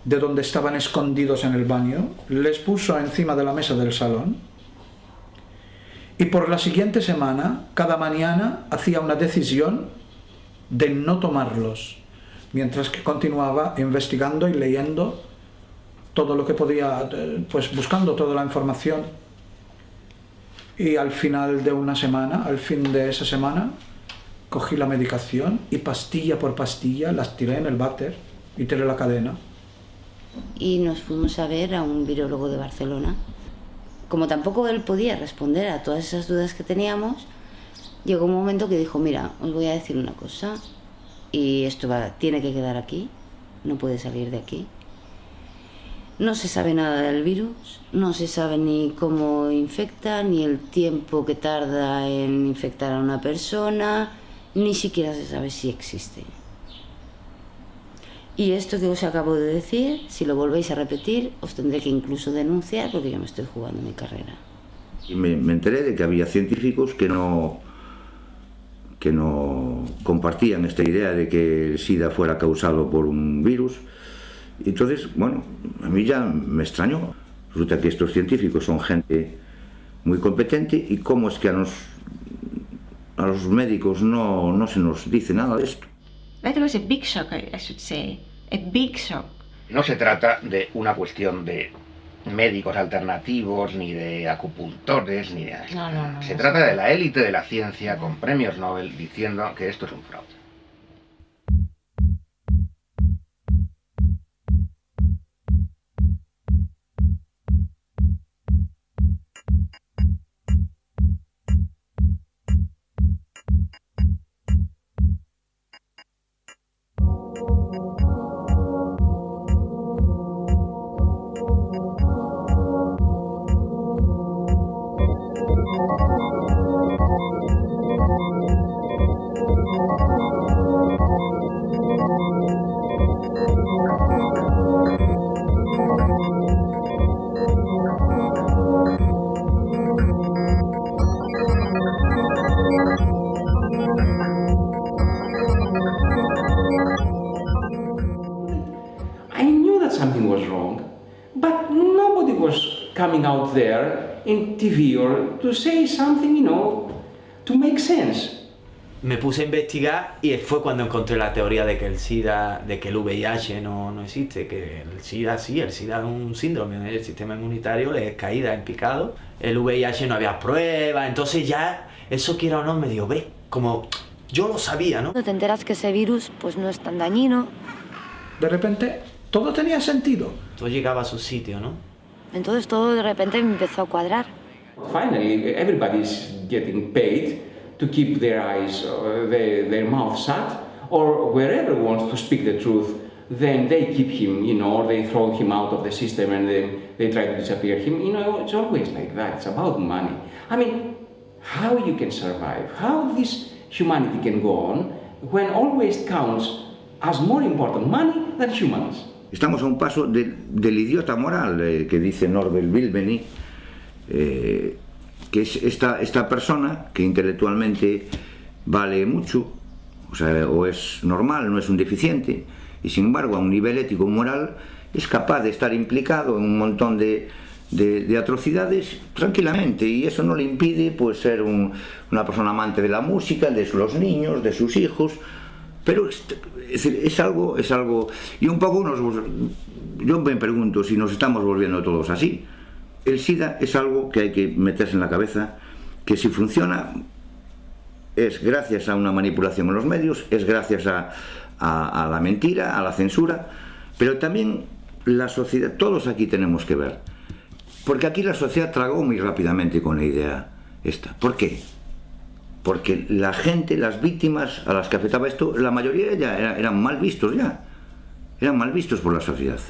de donde estaban escondidos en el baño, les puso encima de la mesa del salón y por la siguiente semana, cada mañana, hacía una decisión de no tomarlos, mientras que continuaba investigando y leyendo todo lo que podía, pues buscando toda la información. Y al final de una semana, al fin de esa semana, cogí la medicación y pastilla por pastilla las tiré en el váter y tiré la cadena. Y nos fuimos a ver a un virólogo de Barcelona. Como tampoco él podía responder a todas esas dudas que teníamos, llegó un momento que dijo, mira, os voy a decir una cosa, y esto tiene que quedar aquí, no puede salir de aquí. No se sabe nada del virus, no se sabe ni cómo infecta, ni el tiempo que tarda en infectar a una persona, ni siquiera se sabe si existe. Y esto que os acabo de decir, si lo volvéis a repetir, os tendré que incluso denunciar porque yo me estoy jugando mi carrera. Y me enteré de que había científicos que no compartían esta idea de que el SIDA fuera causado por un virus. Entonces, bueno, a mí ya me extrañó. Resulta que estos científicos son gente muy competente y cómo es que a los médicos no se nos dice nada de esto. That was a big shock, I should say. A big shock. No se trata de una cuestión de médicos alternativos, ni de acupuntores, ni de... No. Se trata de la élite de la ciencia con premios Nobel diciendo que esto es un fraude. Coming out there in TV or to say something, you know, to make sense. Me puse a investigar y fue cuando encontré la teoría de que el SIDA, de que el VIH no existe, que el SIDA sí, el SIDA es un síndrome del sistema inmunitario, le es caída en picado, el VIH no había pruebas, entonces ya eso quiera o no me dio, ve, como yo lo sabía, ¿no? Te enteras que ese virus pues no es tan dañino. De repente todo tenía sentido. Todo llegaba a su sitio, ¿no? Entonces todo de repente me empezó a cuadrar. Finally, everybody's getting paid to keep their eyes, their mouth shut, or wherever wants to speak the truth, then they keep him, you know, or they throw him out of the system and then they try to disappear him. You know, it's always like that. It's about money. I mean, how you can survive, how this humanity can go on when always counts as more important money than humans. Estamos a un paso del idiota moral que dice Norbert Wilbeny, que es esta persona que intelectualmente vale mucho, o sea, o es normal, no es un deficiente, y sin embargo a un nivel ético y moral es capaz de estar implicado en un montón de atrocidades tranquilamente, y eso no le impide pues ser una persona amante de la música, de los niños, de sus hijos. Pero es algo, y un poco yo me pregunto si nos estamos volviendo todos así. El SIDA es algo que hay que meterse en la cabeza, que si funciona es gracias a una manipulación en los medios, es gracias a la mentira, a la censura, pero también la sociedad, todos aquí tenemos que ver, porque aquí la sociedad tragó muy rápidamente con la idea esta. ¿Por qué? Porque la gente, las víctimas a las que afectaba esto, la mayoría ya eran mal vistos ya. eran mal vistos por la sociedad.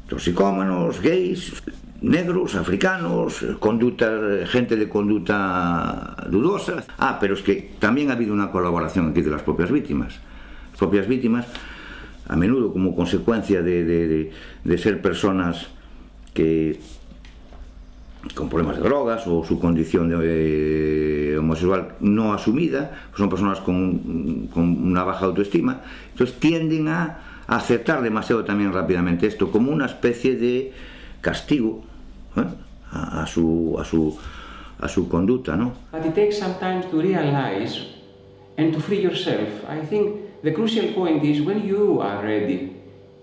Toxicómanos, gays, negros, africanos, gente de conducta dudosa. Pero es que también ha habido una colaboración aquí de las propias víctimas. Las propias víctimas, a menudo como consecuencia de ser personas que con problemas de drogas o su condición de homosexual no asumida, son personas con una baja autoestima, entonces tienden a aceptar demasiado también rápidamente esto como una especie de castigo a su conducta, ¿no? But it takes some time to realize and to free yourself. I think the crucial point is when you are ready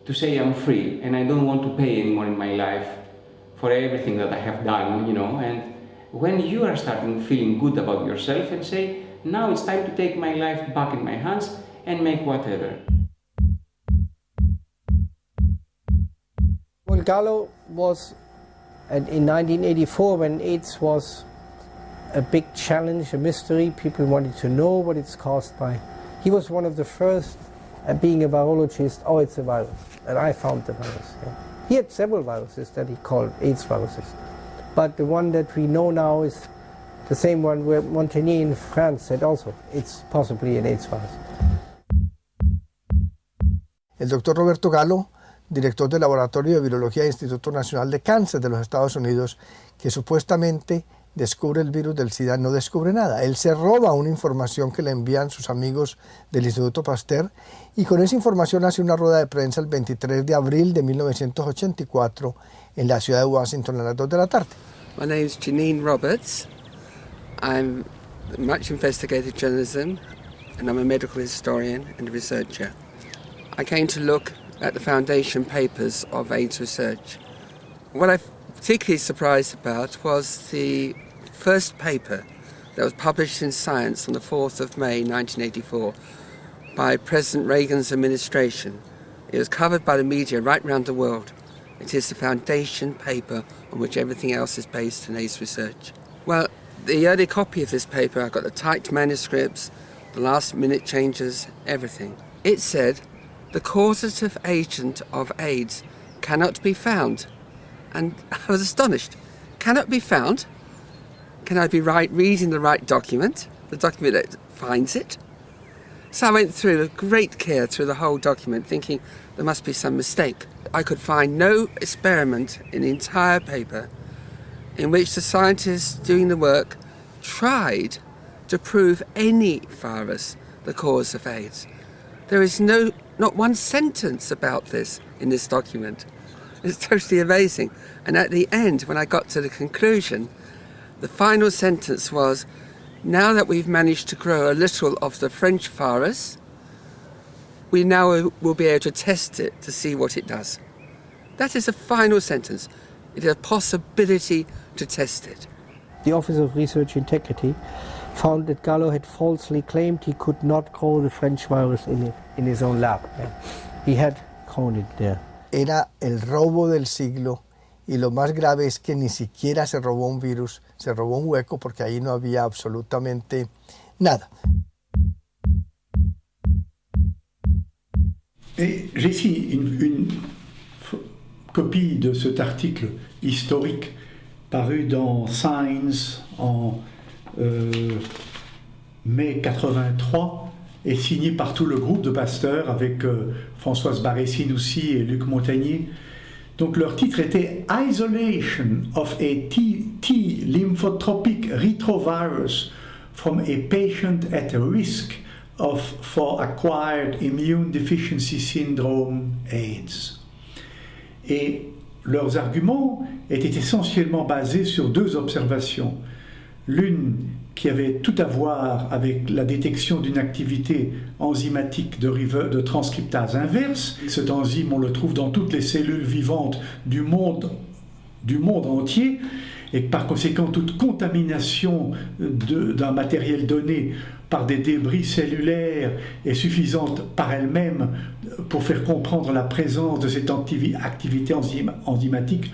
to say I'm free and I don't want to pay anymore in my life for everything that I have done, and when you are starting feeling good about yourself and say, now it's time to take my life back in my hands and make whatever. Well, Gallo was, in 1984, when AIDS was a big challenge, a mystery, people wanted to know what it's caused by. He was one of the first, being a virologist, it's a virus, and I found the virus. Yeah. He had several viruses that he called AIDS viruses, but the one that we know now is the same one where Montagnier in France said also, it's possibly an AIDS virus. El doctor Roberto Gallo, director del Laboratorio de Virología del Instituto Nacional de Cáncer de los Estados Unidos, que supuestamente descubre el virus del SIDA, no descubre nada. Él se roba una información que le envían sus amigos del Instituto Pasteur y con esa información hace una rueda de prensa el 23 de abril de 1984 en la ciudad de Washington a las 2 de la tarde. My name is Janine Roberts. I'm much investigative journalism and I'm a medical historian and a researcher. I came to look at the foundation papers of AIDS research. What I'm particularly surprised about was the first paper that was published in Science on the 4th of May 1984 by President Reagan's administration. It was covered by the media right around the world. It is the foundation paper on which everything else is based in AIDS research. Well, the early copy of this paper, I got the typed manuscripts, the last minute changes, everything. It said, the causative agent of AIDS cannot be found. And I was astonished. Cannot be found? Can I be reading the right document? The document that finds it? So I went through with great care through the whole document, thinking there must be some mistake. I could find no experiment in the entire paper in which the scientists doing the work tried to prove any virus the cause of AIDS. There is not one sentence about this in this document. It's totally amazing. And at the end, when I got to the conclusion, the final sentence was, now that we've managed to grow a little of the French virus, we now will be able to test it to see what it does. That is the final sentence. It is a possibility to test it. The Office of Research Integrity found that Gallo had falsely claimed he could not grow the French virus in his own lab. He had grown it there. Era el robo del siglo y lo más grave es que ni siquiera se robó un virus, se robó un hueco porque ahí no había absolutamente nada. Et j'ai ici une copie de cet article historique paru dans Science en mai 83 et signé par tout le groupe de Pasteur avec Françoise Barré-Sinoussi et Luc Montagnier. Donc leur titre était Isolation of a T lymphotropic retrovirus from a patient at risk for acquired immune deficiency syndrome AIDS. Et leurs arguments étaient essentiellement basés sur deux observations. L'une qui avait tout à voir avec la détection d'une activité enzymatique de transcriptase inverse. Cet enzyme, on le trouve dans toutes les cellules vivantes du monde entier, et par conséquent, toute contamination d'un matériel donné par des débris cellulaires est suffisante par elle-même pour faire comprendre la présence de cette activité enzymatique,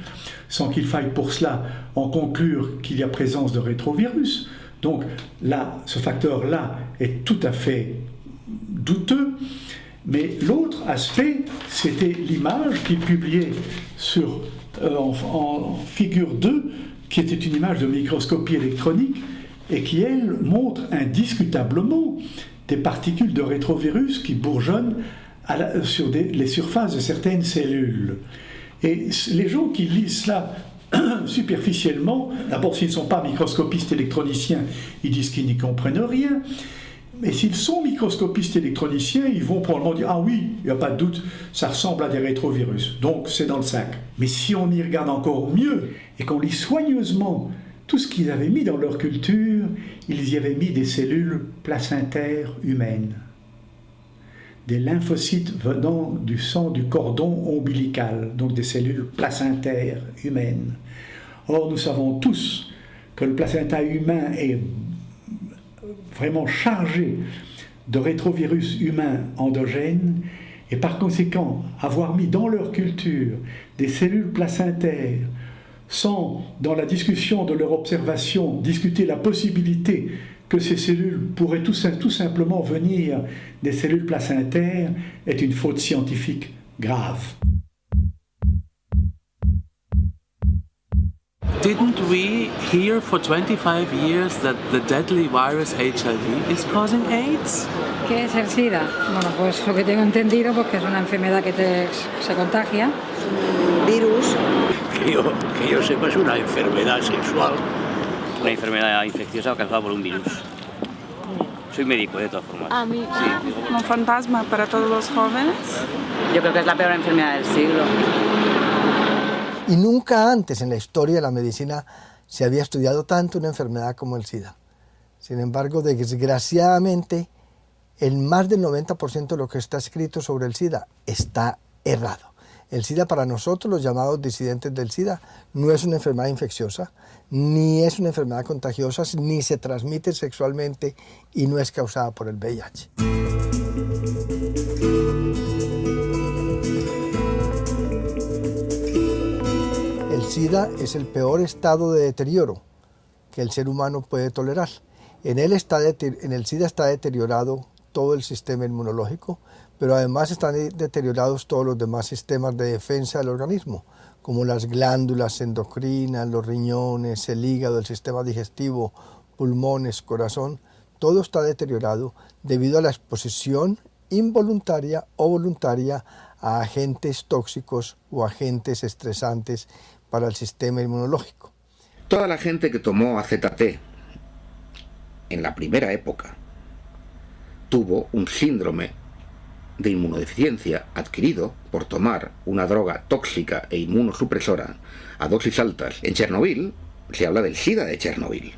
sans qu'il faille pour cela en conclure qu'il y a présence de rétrovirus. Donc là, ce facteur-là est tout à fait douteux. Mais l'autre aspect, c'était l'image qu'il publiait en figure 2, qui était une image de microscopie électronique et qui, elle, montre indiscutablement des particules de rétrovirus qui bourgeonnent sur les surfaces de certaines cellules. Et les gens qui lisent cela superficiellement, d'abord s'ils ne sont pas microscopistes électroniciens, ils disent qu'ils n'y comprennent rien. Mais s'ils sont microscopistes électroniciens, ils vont probablement dire « Ah oui, il n'y a pas de doute, ça ressemble à des rétrovirus, donc c'est dans le sac. » Mais si on y regarde encore mieux et qu'on lit soigneusement tout ce qu'ils avaient mis dans leur culture, ils y avaient mis des cellules placentaires humaines, des lymphocytes venant du sang du cordon ombilical, donc des cellules placentaires humaines. Or, nous savons tous que le placenta humain est vraiment chargé de rétrovirus humains endogènes et par conséquent avoir mis dans leur culture des cellules placentaires sans, dans la discussion de leur observation, discuter la possibilité que ces cellules pourraient tout simplement venir des cellules placentaires est une faute scientifique grave. Didn't we hear for 25 years that the deadly virus HIV is causing AIDS? ¿Qué es el SIDA? Bueno, pues lo que tengo entendido, porque es una enfermedad que se contagia. Virus. Que yo sepa, es una enfermedad sexual. Una enfermedad infecciosa causada por un virus. Soy médico, de todas formas. A mí, sí. Un fantasma para todos los jóvenes. Yo creo que es la peor enfermedad del siglo. Y nunca antes en la historia de la medicina se había estudiado tanto una enfermedad como el SIDA. Sin embargo, desgraciadamente, el más del 90% de lo que está escrito sobre el SIDA está errado. El SIDA, para nosotros, los llamados disidentes del SIDA, no es una enfermedad infecciosa, ni es una enfermedad contagiosa, ni se transmite sexualmente y no es causada por el VIH. El SIDA es el peor estado de deterioro que el ser humano puede tolerar. En el SIDA está deteriorado todo el sistema inmunológico, pero además están deteriorados todos los demás sistemas de defensa del organismo, como las glándulas endocrinas, los riñones, el hígado, el sistema digestivo, pulmones, corazón. Todo está deteriorado debido a la exposición involuntaria o voluntaria a agentes tóxicos o agentes estresantes para el sistema inmunológico. Toda la gente que tomó AZT en la primera época tuvo un síndrome de inmunodeficiencia adquirido por tomar una droga tóxica e inmunosupresora a dosis altas. En Chernobyl se habla del SIDA de Chernobyl.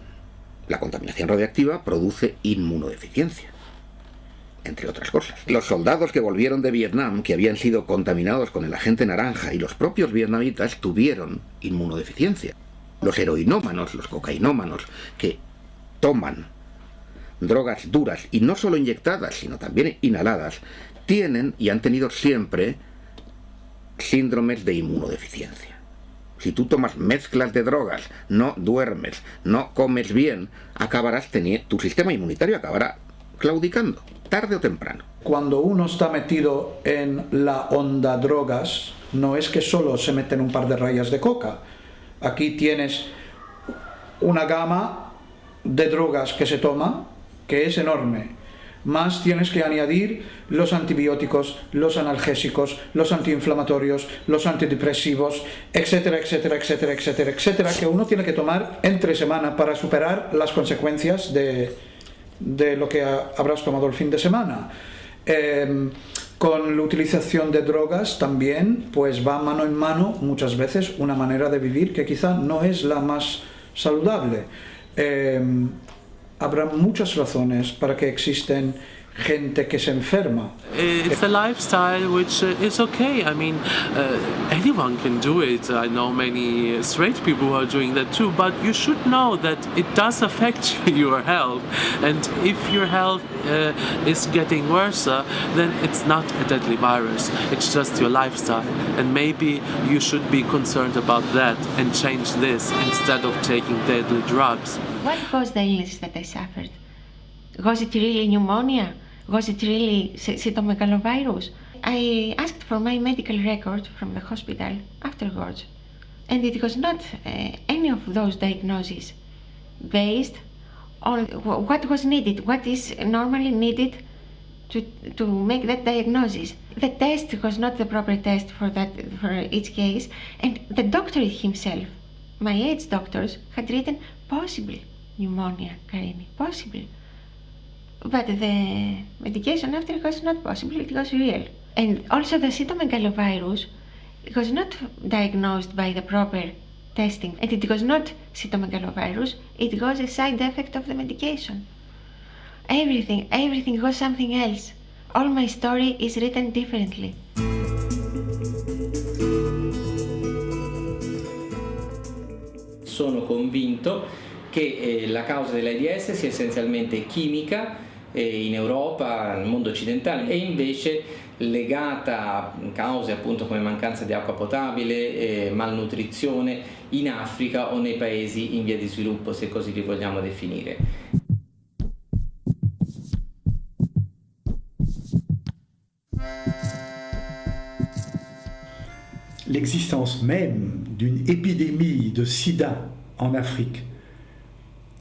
La contaminación radiactiva produce inmunodeficiencia, entre otras cosas. Los soldados que volvieron de Vietnam, que habían sido contaminados con el agente naranja, y los propios vietnamitas tuvieron inmunodeficiencia. Los heroinómanos, los cocainómanos, que toman drogas duras, y no solo inyectadas, sino también inhaladas, tienen y han tenido siempre síndromes de inmunodeficiencia. Si tú tomas mezclas de drogas, no duermes, no comes bien, tu sistema inmunitario acabará claudicando, tarde o temprano. Cuando uno está metido en la onda drogas, no es que solo se meten un par de rayas de coca. Aquí tienes una gama de drogas que se toma, que es enorme. Más tienes que añadir los antibióticos, los analgésicos, los antiinflamatorios, los antidepresivos, etcétera, etcétera, etcétera, etcétera, etcétera, que uno tiene que tomar entre semana para superar las consecuencias de lo que habrás tomado el fin de semana. Con la utilización de drogas también pues va mano en mano muchas veces una manera de vivir que quizá no es la más saludable. Habrá muchas razones para que existen gente que se enferma. It's a lifestyle which is okay. I mean, anyone can do it. I know many straight people who are doing that too, but you should know that it does affect your health. And if your health is getting worse, then it's not a deadly virus. It's just your lifestyle. And maybe you should be concerned about that and change this instead of taking deadly drugs. What caused the illness that I suffered? Was it really pneumonia? Was it really cytomegalovirus? I asked for my medical record from the hospital afterwards, and it was not any of those diagnoses based on what was needed, what is normally needed to make that diagnosis. The test was not the proper test for each case, and the doctor himself, my age doctors, had written possible pneumonia, Karini, possible. But the medication after was not possible, it was real. And also the cytomegalovirus was not diagnosed by the proper testing, and it was not cytomegalovirus, it was a side effect of the medication. Everything was something else. All my story is written differently. Sono convinto che la causa dell'AIDS sia essenzialmente chimica in Europa, nel mondo occidentale, e invece legata a cause appunto come mancanza di acqua potabile, malnutrizione in Africa o nei paesi in via di sviluppo, se così li vogliamo definire. L'existence même d'une épidémie de sida en Afrique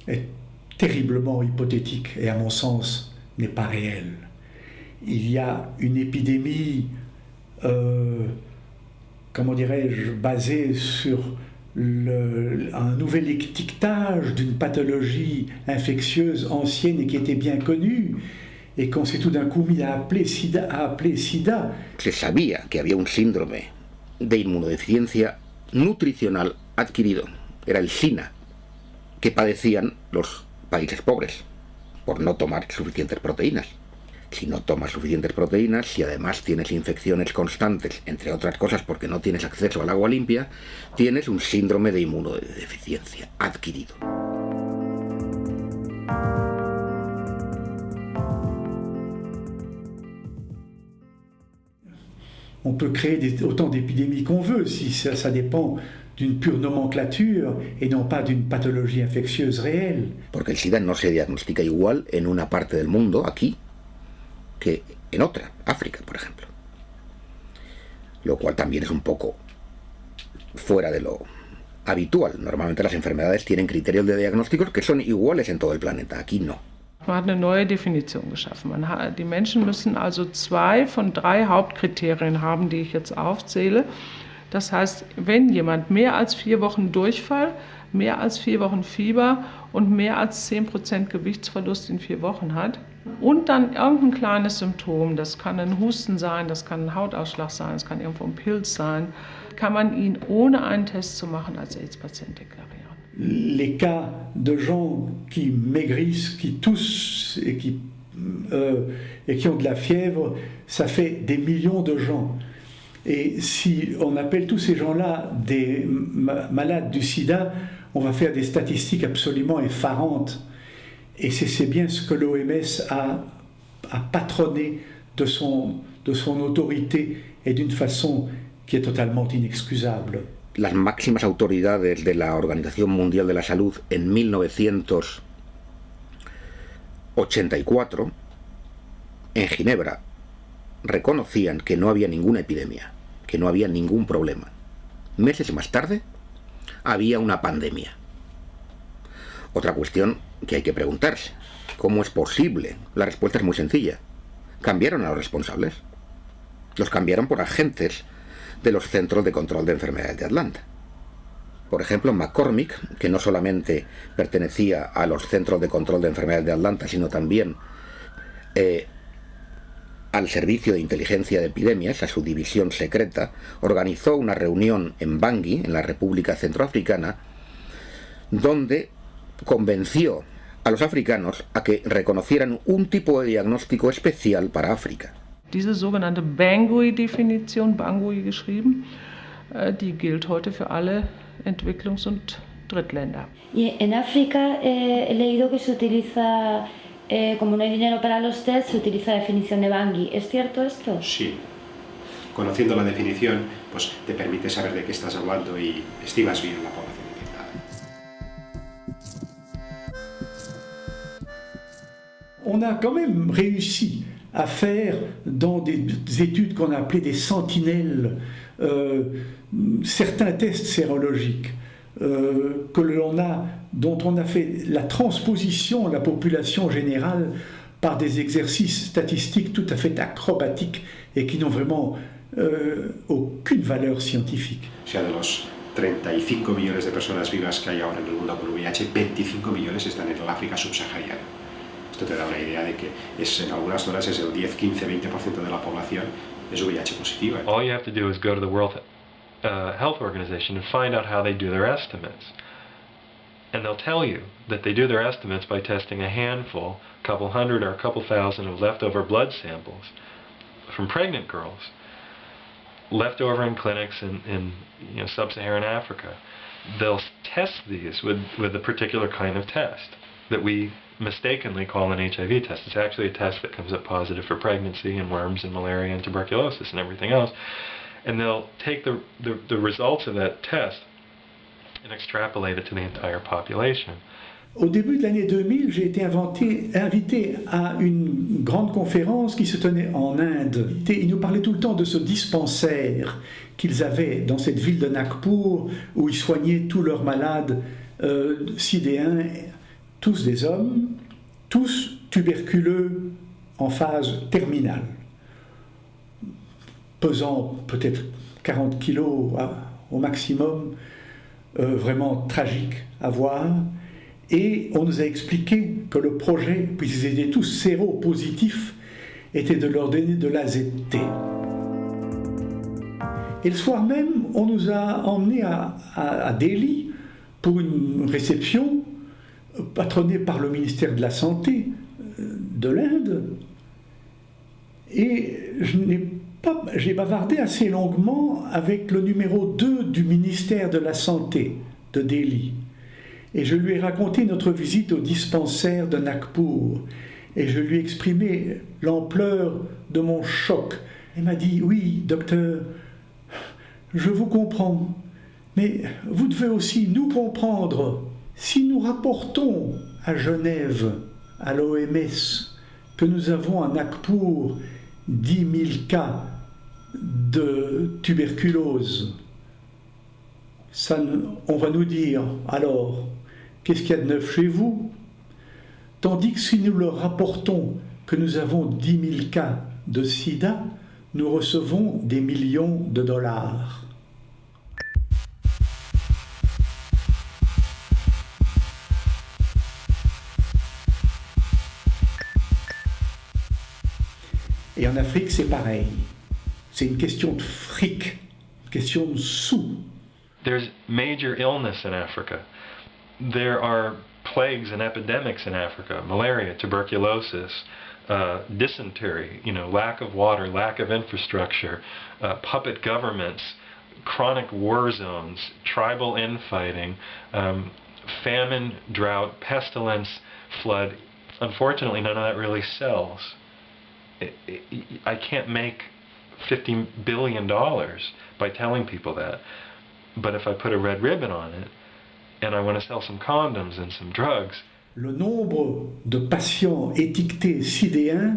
est terriblement hypothétique et à mon sun n'est pas réelle. Il y a une épidémie, comment dirais-je, basée sur un nouvel étiquetage d'une pathologie infectieuse ancienne et qui était bien connue et qu'on s'est tout d'un coup mis à appeler SIDA. Se sabía que había un síndrome de inmunodeficiencia nutricional adquirido. Era el SINA, que padecían los países pobres por no tomar suficientes proteínas. Si no tomas suficientes proteínas, si además tienes infecciones constantes, entre otras cosas porque no tienes acceso al agua limpia, tienes un síndrome de inmunodeficiencia adquirido. On peut créer autant d'épidémies qu'on veut, si ça dépend d'une pure nomenclature et non pas d'une pathologie infectieuse réelle. Porque el SIDA no se diagnostica igual en una parte del mundo, aquí, que en otra, África, por ejemplo. Lo cual también es un poco fuera de lo habitual. Normalmente las enfermedades tienen criterios de diagnósticos que son iguales en todo el planeta, aquí no. Man hat eine neue Definition geschaffen. Die Menschen müssen also 2 von 3 Hauptkriterien haben, die ich jetzt aufzähle. Das heißt, wenn jemand mehr als 4 Wochen Durchfall, mehr als 4 Wochen Fieber und mehr als 10% Gewichtsverlust in 4 Wochen hat und dann irgendein kleines Symptom, das kann ein Husten sein, das kann ein Hautausschlag sein, das kann irgendwo ein Pilz sein, kann man ihn ohne einen Test zu machen als AIDS-Patient deklarieren. Les cas de gens qui maigrissent, qui toussent et qui ont de la fièvre, ça fait des millions de gens. Et si on appelle tous ces gens-là des malades du sida, on va faire des statistiques absolument effarantes. Et c'est bien ce que l'OMS a patronné de son autorité et d'une façon qui est totalement inexcusable. Las máximas autoridades de la Organización Mundial de la Salud en 1984, en Ginebra, reconocían que no había ninguna epidemia, que no había ningún problema. Meses más tarde, había una pandemia. Otra cuestión que hay que preguntarse, ¿cómo es posible? La respuesta es muy sencilla. Cambiaron a los responsables. Los cambiaron por agentes de los Centros de Control de Enfermedades de Atlanta. Por ejemplo, McCormick, que no solamente pertenecía a los Centros de Control de Enfermedades de Atlanta, sino también al Servicio de Inteligencia de Epidemias, a su división secreta, organizó una reunión en Bangui, en la República Centroafricana, donde convenció a los africanos a que reconocieran un tipo de diagnóstico especial para África. Diese sogenannte Bangui-Definition, Bangui geschrieben, die gilt heute für alle Entwicklungs- und Drittländer. Y en África he leído que se utiliza, como no hay dinero para los test, se utiliza la definición de Bangui. ¿Es cierto esto? Sí. Conociendo la definición, pues te permite saber de qué estás hablando y estimas bien la población infectada. On a quand même réussi à faire dans des études qu'on a appelées des sentinelles, certains tests sérologiques dont on a fait la transposition à la population générale par des exercices statistiques tout à fait acrobatiques et qui n'ont vraiment aucune valeur scientifique. O sea, de los 35 millones de personas vivas que hay ahora en el mundo con VIH, 25 millones están en el África subsahariana. Esto te da una idea de que en algunas zonas es el 10, 15, 20% de la población es VIH positiva. All you have to do is go to the World Health Organization and find out how they do their estimates. And they'll tell you that they do their estimates by testing a handful, a couple hundred or a couple thousand of leftover blood samples from pregnant girls, left over in clinics in sub-Saharan Africa. They'll test these with a particular kind of test that we mistakenly call an HIV test. It's actually a test that comes up positive for pregnancy and worms and malaria and tuberculosis and everything else. And they'll take the results of that test and extrapolate it to the entire population. Au début de l'année 2000, j'ai été invité à une grande conférence qui se tenait en Inde. Ils nous parlaient tout le temps de ce dispensaire qu'ils avaient dans cette ville de Nagpur où ils soignaient tous leurs malades sidéens, tous des hommes, tous tuberculeux en phase terminale, pesant peut-être 40 kilos au maximum, vraiment tragique à voir. Et on nous a expliqué que le projet, puisqu'ils étaient tous séropositifs, était de leur donner de l'AZT. Et le soir même, on nous a emmenés à Delhi pour une réception patronnée par le ministère de la Santé de l'Inde. Et j'ai bavardé assez longuement avec le numéro 2 du ministère de la Santé de Delhi. Et je lui ai raconté notre visite au dispensaire de Nagpur. Et je lui ai exprimé l'ampleur de mon choc. Elle m'a dit, oui, docteur, je vous comprends, mais vous devez aussi nous comprendre. Si nous rapportons à Genève, à l'OMS, que nous avons à Nagpur 10 000 cas de tuberculose, on va nous dire, alors, qu'est-ce qu'il y a de neuf chez vous? Tandis que si nous leur rapportons que nous avons 10 000 cas de sida, nous recevons des millions de dollars. Et en Afrique, c'est pareil. C'est une question de fric, une question de sous. There's major illness in Africa. There are plagues and epidemics in Africa: malaria, tuberculosis, dysentery, lack of water, lack of infrastructure, puppet governments, chronic war zones, tribal infighting, famine, drought, pestilence, flood. Unfortunately, none of that really sells. I can't make $50 billion by telling people that. But if I put a red ribbon on it, and I want to sell some condoms and some drugs. Le nombre de patients étiquetés sidéens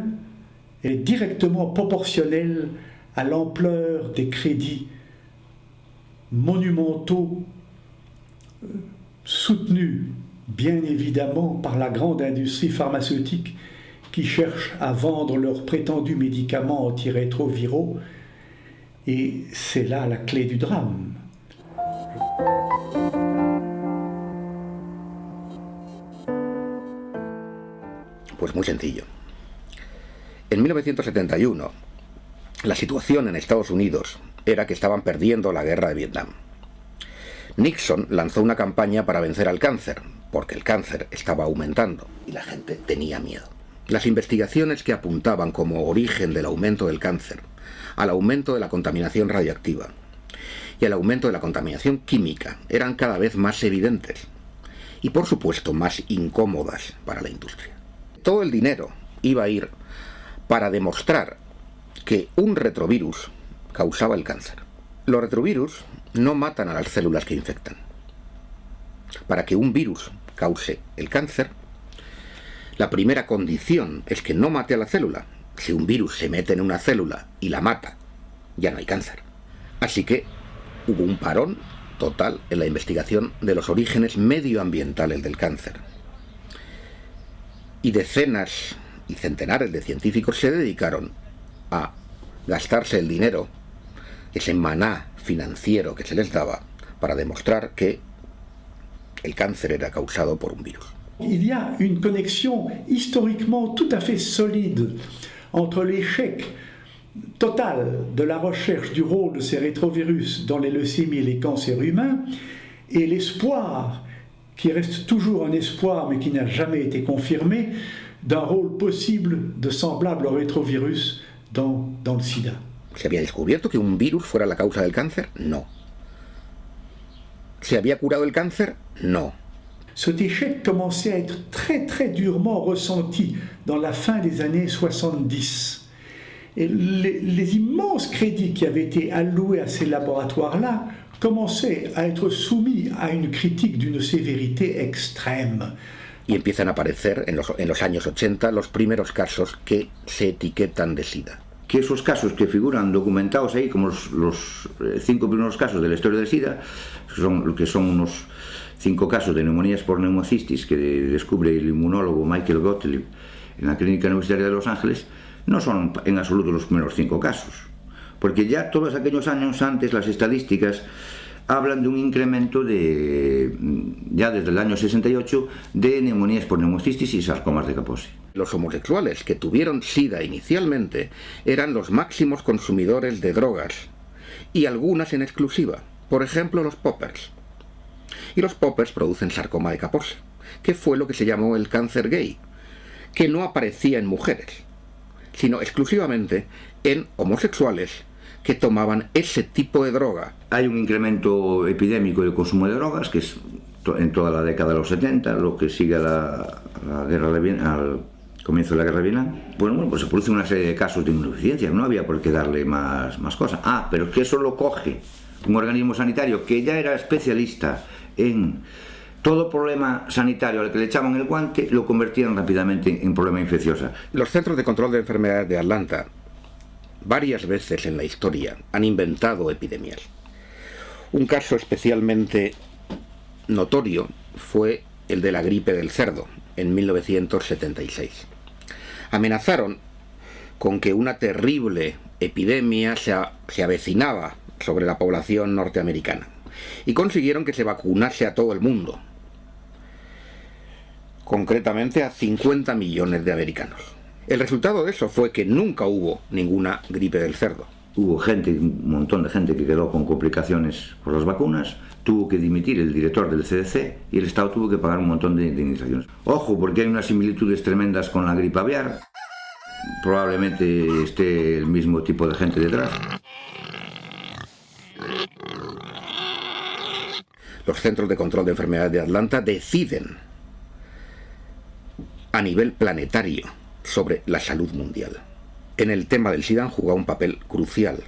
est directement proportionnel à l'ampleur des crédits monumentaux soutenus bien évidemment par la grande industrie pharmaceutique qui cherche à vendre leurs prétendus médicaments antirétroviraux. Et c'est là la clé du drame. Pues muy sencillo. En 1971, la situación en Estados Unidos era que estaban perdiendo la guerra de Vietnam. Nixon lanzó una campaña para vencer al cáncer, porque el cáncer estaba aumentando y la gente tenía miedo. Las investigaciones que apuntaban como origen del aumento del cáncer al aumento de la contaminación radiactiva y al aumento de la contaminación química eran cada vez más evidentes y, por supuesto, más incómodas para la industria. Todo el dinero iba a ir para demostrar que un retrovirus causaba el cáncer. Los retrovirus no matan a las células que infectan. Para que un virus cause el cáncer, la primera condición es que no mate a la célula, Si un virus se mete en una célula y la mata, ya no hay cáncer. Así que hubo un parón total en la investigación de los orígenes medioambientales del cáncer. Y decenas y centenares de científicos se dedicaron a gastarse el dinero, ese maná financiero que se les daba, para demostrar que el cáncer era causado por un virus. Il y a une connexion historiquement tout à fait solide entre l'échec total de la recherche du rôle de ces rétrovirus dans les leucémies et les cancers humains et l'espoir, qui reste toujours un espoir mais qui n'a jamais été confirmé, d'un rôle possible de semblable rétrovirus dans le sida. ¿Se había descubierto que un virus fuera la causa del cáncer? No. ¿Se había curado el cáncer? No. Cet échec commençait à être très très durement ressenti dans la fin des années 70. Et les immenses crédits qui avaient été alloués à ces laboratoires-là commençaient à être soumis à une critique d'une sévérité extrême. Y empiezan a aparecer en los años 80 los primeros casos que se etiquetan de SIDA. Que esos casos que figuran documentados ahí, como los 5 primeros casos de la historia del SIDA, que son unos 5 casos de neumonías por neumocistis que descubre el inmunólogo Michael Gottlieb en la Clínica Universitaria de Los Ángeles, no son en absoluto los primeros 5 casos, porque ya todos aquellos años antes las estadísticas hablan de un incremento ya desde el año 68 de neumonías por neumocistis y sarcomas de Kaposi. Los homosexuales que tuvieron SIDA inicialmente eran los máximos consumidores de drogas, y algunas en exclusiva, por ejemplo los poppers. Y los poppers producen sarcoma de Kaposi, que fue lo que se llamó el cáncer gay, que no aparecía en mujeres, sino exclusivamente en homosexuales que tomaban ese tipo de droga. Hay un incremento epidémico del consumo de drogas, que es en toda la década de los 70, lo que sigue a la guerra de Vietnam, al comienzo de la guerra de Vietnam. Bueno, pues se produce una serie de casos de inmunodeficiencia, no había por qué darle más cosas. Pero es que eso lo coge un organismo sanitario que ya era especialista en todo problema sanitario al que le echaban el guante, lo convertían rápidamente en problema infeccioso. Los Centros de Control de Enfermedades de Atlanta varias veces en la historia han inventado epidemias. Un caso especialmente notorio fue el de la gripe del cerdo en 1976. Amenazaron con que una terrible epidemia se avecinaba sobre la población norteamericana y consiguieron que se vacunase a todo el mundo, concretamente a 50 millones de americanos. El resultado de eso fue que nunca hubo ninguna gripe del cerdo. Hubo un montón de gente que quedó con complicaciones por las vacunas, tuvo que dimitir el director del CDC y el Estado tuvo que pagar un montón de indemnizaciones. Ojo, porque hay unas similitudes tremendas con la gripe aviar, probablemente esté el mismo tipo de gente detrás. Los Centros de Control de Enfermedades de Atlanta deciden a nivel planetario sobre la salud mundial. En el tema del SIDA han jugado un papel crucial.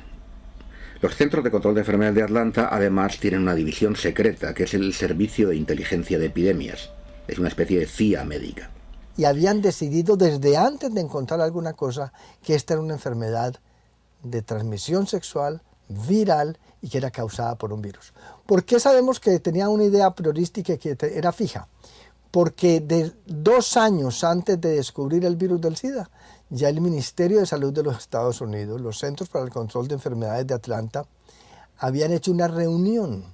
Los Centros de Control de Enfermedades de Atlanta además tienen una división secreta que es el Servicio de Inteligencia de Epidemias. Es una especie de CIA médica. Y habían decidido desde antes de encontrar alguna cosa que esta era una enfermedad de transmisión sexual, viral y que era causada por un virus. ¿Por qué sabemos que tenía una idea priorística que era fija? Porque 2 años antes de descubrir el virus del SIDA, ya el Ministerio de Salud de los Estados Unidos, los Centros para el Control de Enfermedades de Atlanta, habían hecho una reunión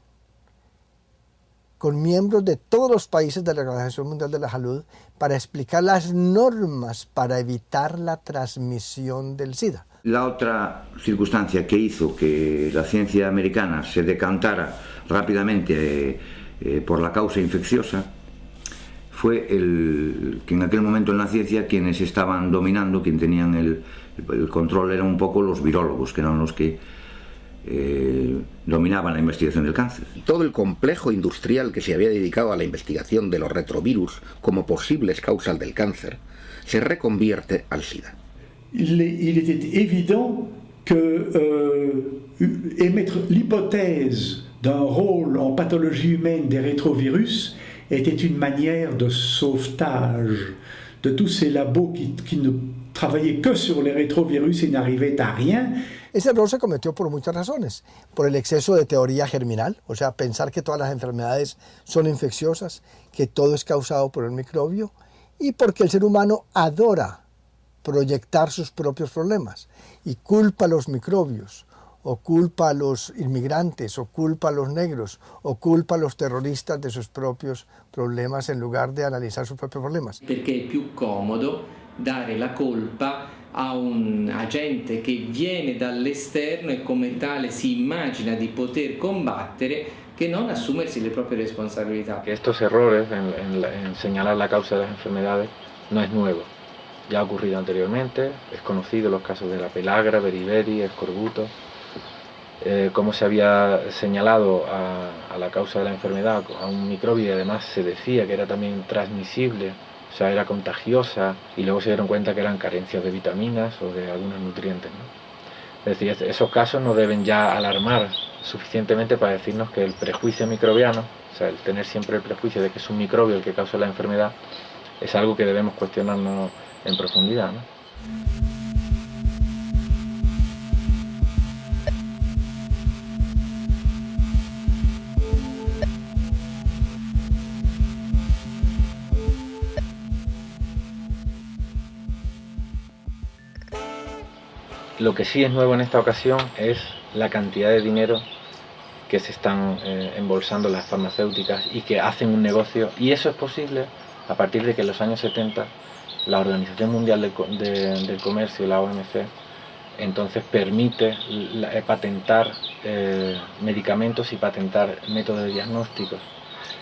con miembros de todos los países de la Organización Mundial de la Salud para explicar las normas para evitar la transmisión del SIDA. La otra circunstancia que hizo que la ciencia americana se decantara rápidamente por la causa infecciosa fue que en aquel momento en la ciencia quienes estaban dominando, quien tenían el control eran un poco los virólogos, que eran los que dominaban la investigación del cáncer. Todo el complejo industrial que se había dedicado a la investigación de los retrovirus como posibles causas del cáncer se reconvierte al SIDA. Il était évident que émettre l'hypothèse d'un rôle en pathologie humaine des rétrovirus était une manière de sauvetage de tous ces labos qui ne travaillait que sur les rétrovirus et n'arrivait à rien. Ese error se cometió por muchas razones. Por el exceso de teoría germinal, o sea, pensar que todas las enfermedades son infecciosas, que todo es causado por el microbio, y porque el ser humano adora proyectar sus propios problemas y culpa a los microbios, o culpa a los inmigrantes, o culpa a los negros, o culpa a los terroristas de sus propios problemas en lugar de analizar sus propios problemas. Perché è più comodo dare la colpa a un agente che viene dall'esterno e come tale si immagina di poter combattere che non assumersi le proprie responsabilità. Estos errores en señalar la causa de las enfermedades no es nuevo. Ya ha ocurrido anteriormente, es conocido los casos de la pelagra, beriberi, escorbuto, cómo se había señalado a la causa de la enfermedad a un microbio y además se decía que era también transmisible, o sea, era contagiosa, y luego se dieron cuenta que eran carencias de vitaminas o de algunos nutrientes, ¿no? Es decir, esos casos nos deben ya alarmar suficientemente para decirnos que el prejuicio microbiano, o sea, el tener siempre el prejuicio de que es un microbio el que causa la enfermedad, es algo que debemos cuestionarnos en profundidad, ¿no? Lo que sí es nuevo en esta ocasión es la cantidad de dinero que se están embolsando las farmacéuticas y que hacen un negocio, y eso es posible a partir de que en los años 70 la Organización Mundial del Comercio, la OMC, entonces permite patentar medicamentos y patentar métodos de diagnósticos.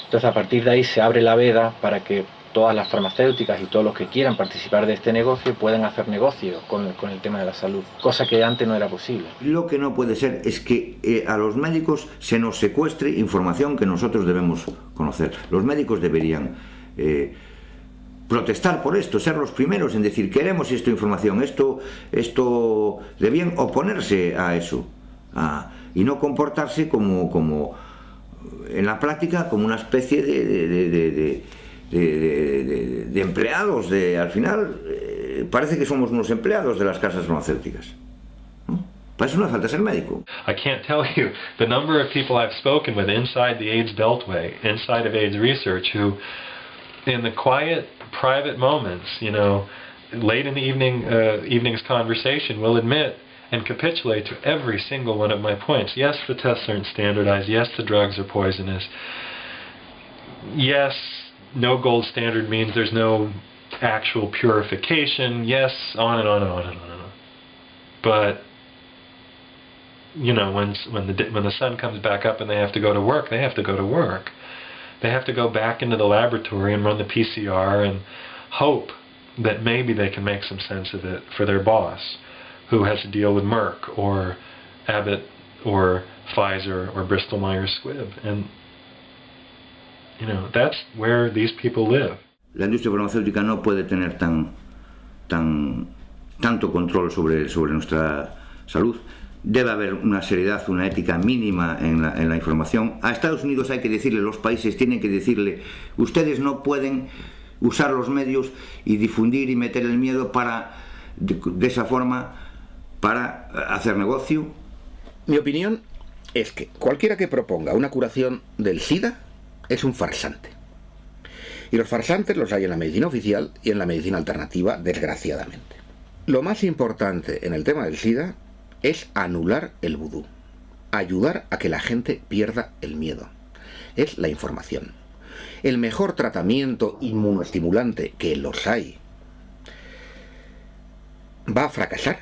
Entonces a partir de ahí se abre la veda para que todas las farmacéuticas y todos los que quieran participar de este negocio puedan hacer negocio con el tema de la salud, cosa que antes no era posible. Lo que no puede ser es que a los médicos se nos secuestre información que nosotros debemos conocer. Los médicos deberían protestar por esto, ser los primeros en decir queremos esta información, esto debían oponerse a eso, y no comportarse como en la práctica como una especie de empleados, al final parece que somos unos empleados de las casas farmacéuticas, ¿no? Para eso no hace falta ser médico. I can't tell you the number of people I've spoken with inside the AIDS Beltway, inside of AIDS research, who in the quiet, private moments, you know, late in the evening's conversation will admit and capitulate to every single one of my points. Yes, the tests aren't standardized. Yes, the drugs are poisonous. Yes, no gold standard means there's no actual purification. Yes, on and on and on and on and on. But you know, when the sun comes back up and they have to go to work, they have to go to work. They have to go back into the laboratory and run the PCR and hope that maybe they can make some sense of it for their boss, who has to deal with Merck or Abbott or Pfizer or Bristol Myers Squibb. And you know, that's where these people live. La industria farmacéutica no puede tener tanto control sobre nuestra salud. Debe haber una seriedad, una ética mínima en la información. A Estados Unidos hay que decirle, los países tienen que decirle, ustedes no pueden usar los medios y difundir y meter el miedo de esa forma para hacer negocio. Mi opinión es que cualquiera que proponga una curación del SIDA es un farsante. Y los farsantes los hay en la medicina oficial y en la medicina alternativa, desgraciadamente. Lo más importante en el tema del SIDA es anular el vudú, ayudar a que la gente pierda el miedo. Es la información. El mejor tratamiento inmunoestimulante, que los hay, va a fracasar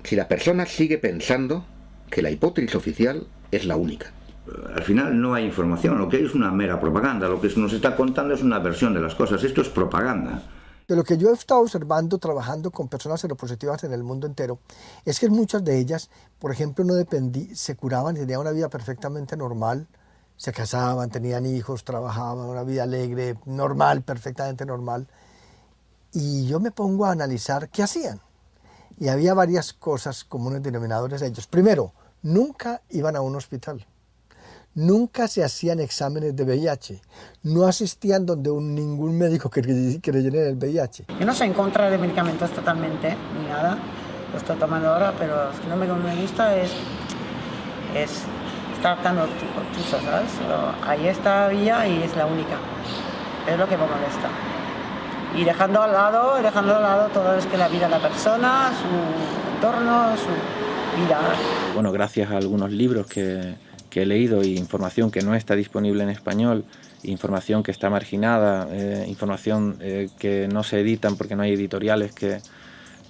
si la persona sigue pensando que la hipótesis oficial es la única. Al final no hay información, lo que hay es una mera propaganda, lo que nos está contando es una versión de las cosas, esto es propaganda. De lo que yo he estado observando trabajando con personas seropositivas en el mundo entero es que muchas de ellas, por ejemplo, se curaban y tenían una vida perfectamente normal, se casaban, tenían hijos, trabajaban, una vida alegre, normal, perfectamente normal. Y yo me pongo a analizar qué hacían. Y había varias cosas comunes denominadores de ellos. Primero, nunca iban a un hospital. nunca se hacían exámenes de VIH, no asistían donde ningún médico creyera en el VIH. Yo no soy en contra de medicamentos totalmente, ni nada, lo estoy tomando ahora, pero lo que no me gusta es estar dando chuzas, ¿sabes? Pero ahí está vía y es la única, es lo que me molesta. Y dejando al lado todo es que la vida de la persona, su entorno, su vida. Bueno, gracias a algunos libros que he leído y información que no está disponible en español, información que está marginada, información que no se editan porque no hay editoriales que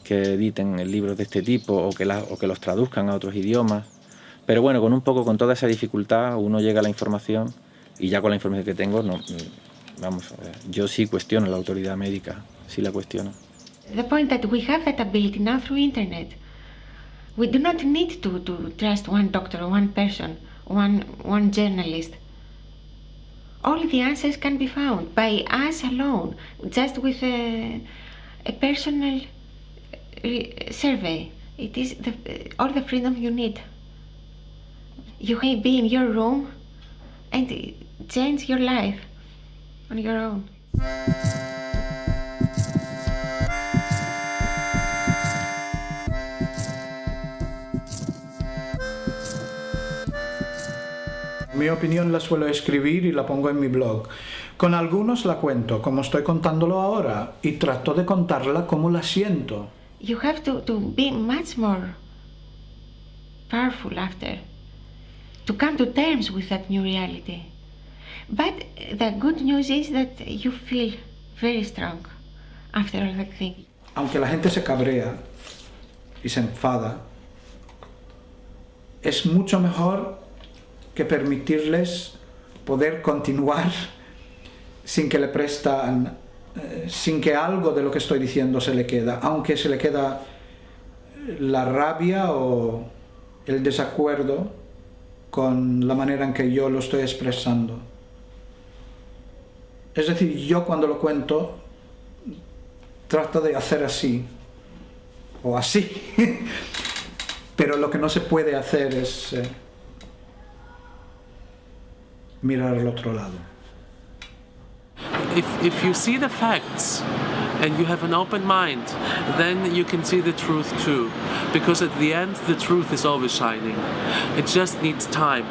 editen libros de este tipo o que los traduzcan a otros idiomas. Pero bueno, con toda esa dificultad uno llega a la información y ya con la información que tengo, yo sí cuestiono la autoridad médica, sí la cuestiono. The point that we have that ability now through internet. We do not need to trust one doctor or one person, one journalist. All the answers can be found by us alone, just with a personal survey. It is all the freedom you need. You can be in your room and change your life on your own. Mi opinión la suelo escribir y la pongo en mi blog. Con algunos la cuento, como estoy contándolo ahora, y trato de contarla como la siento. You have to be much more powerful after, to come to terms with that new reality. But the good news is that you feel very strong after all that thing. Aunque la gente se cabrea y se enfada, es mucho mejor que permitirles poder continuar sin que sin que algo de lo que estoy diciendo se le queda, aunque se le queda la rabia o el desacuerdo con la manera en que yo lo estoy expresando. Es decir, yo cuando lo cuento trato de hacer así o así, pero lo que no se puede hacer es mirar al otro lado. If you see the facts and you have an open mind, then you can see the truth too. Because at the end, the truth is always shining. It just needs time.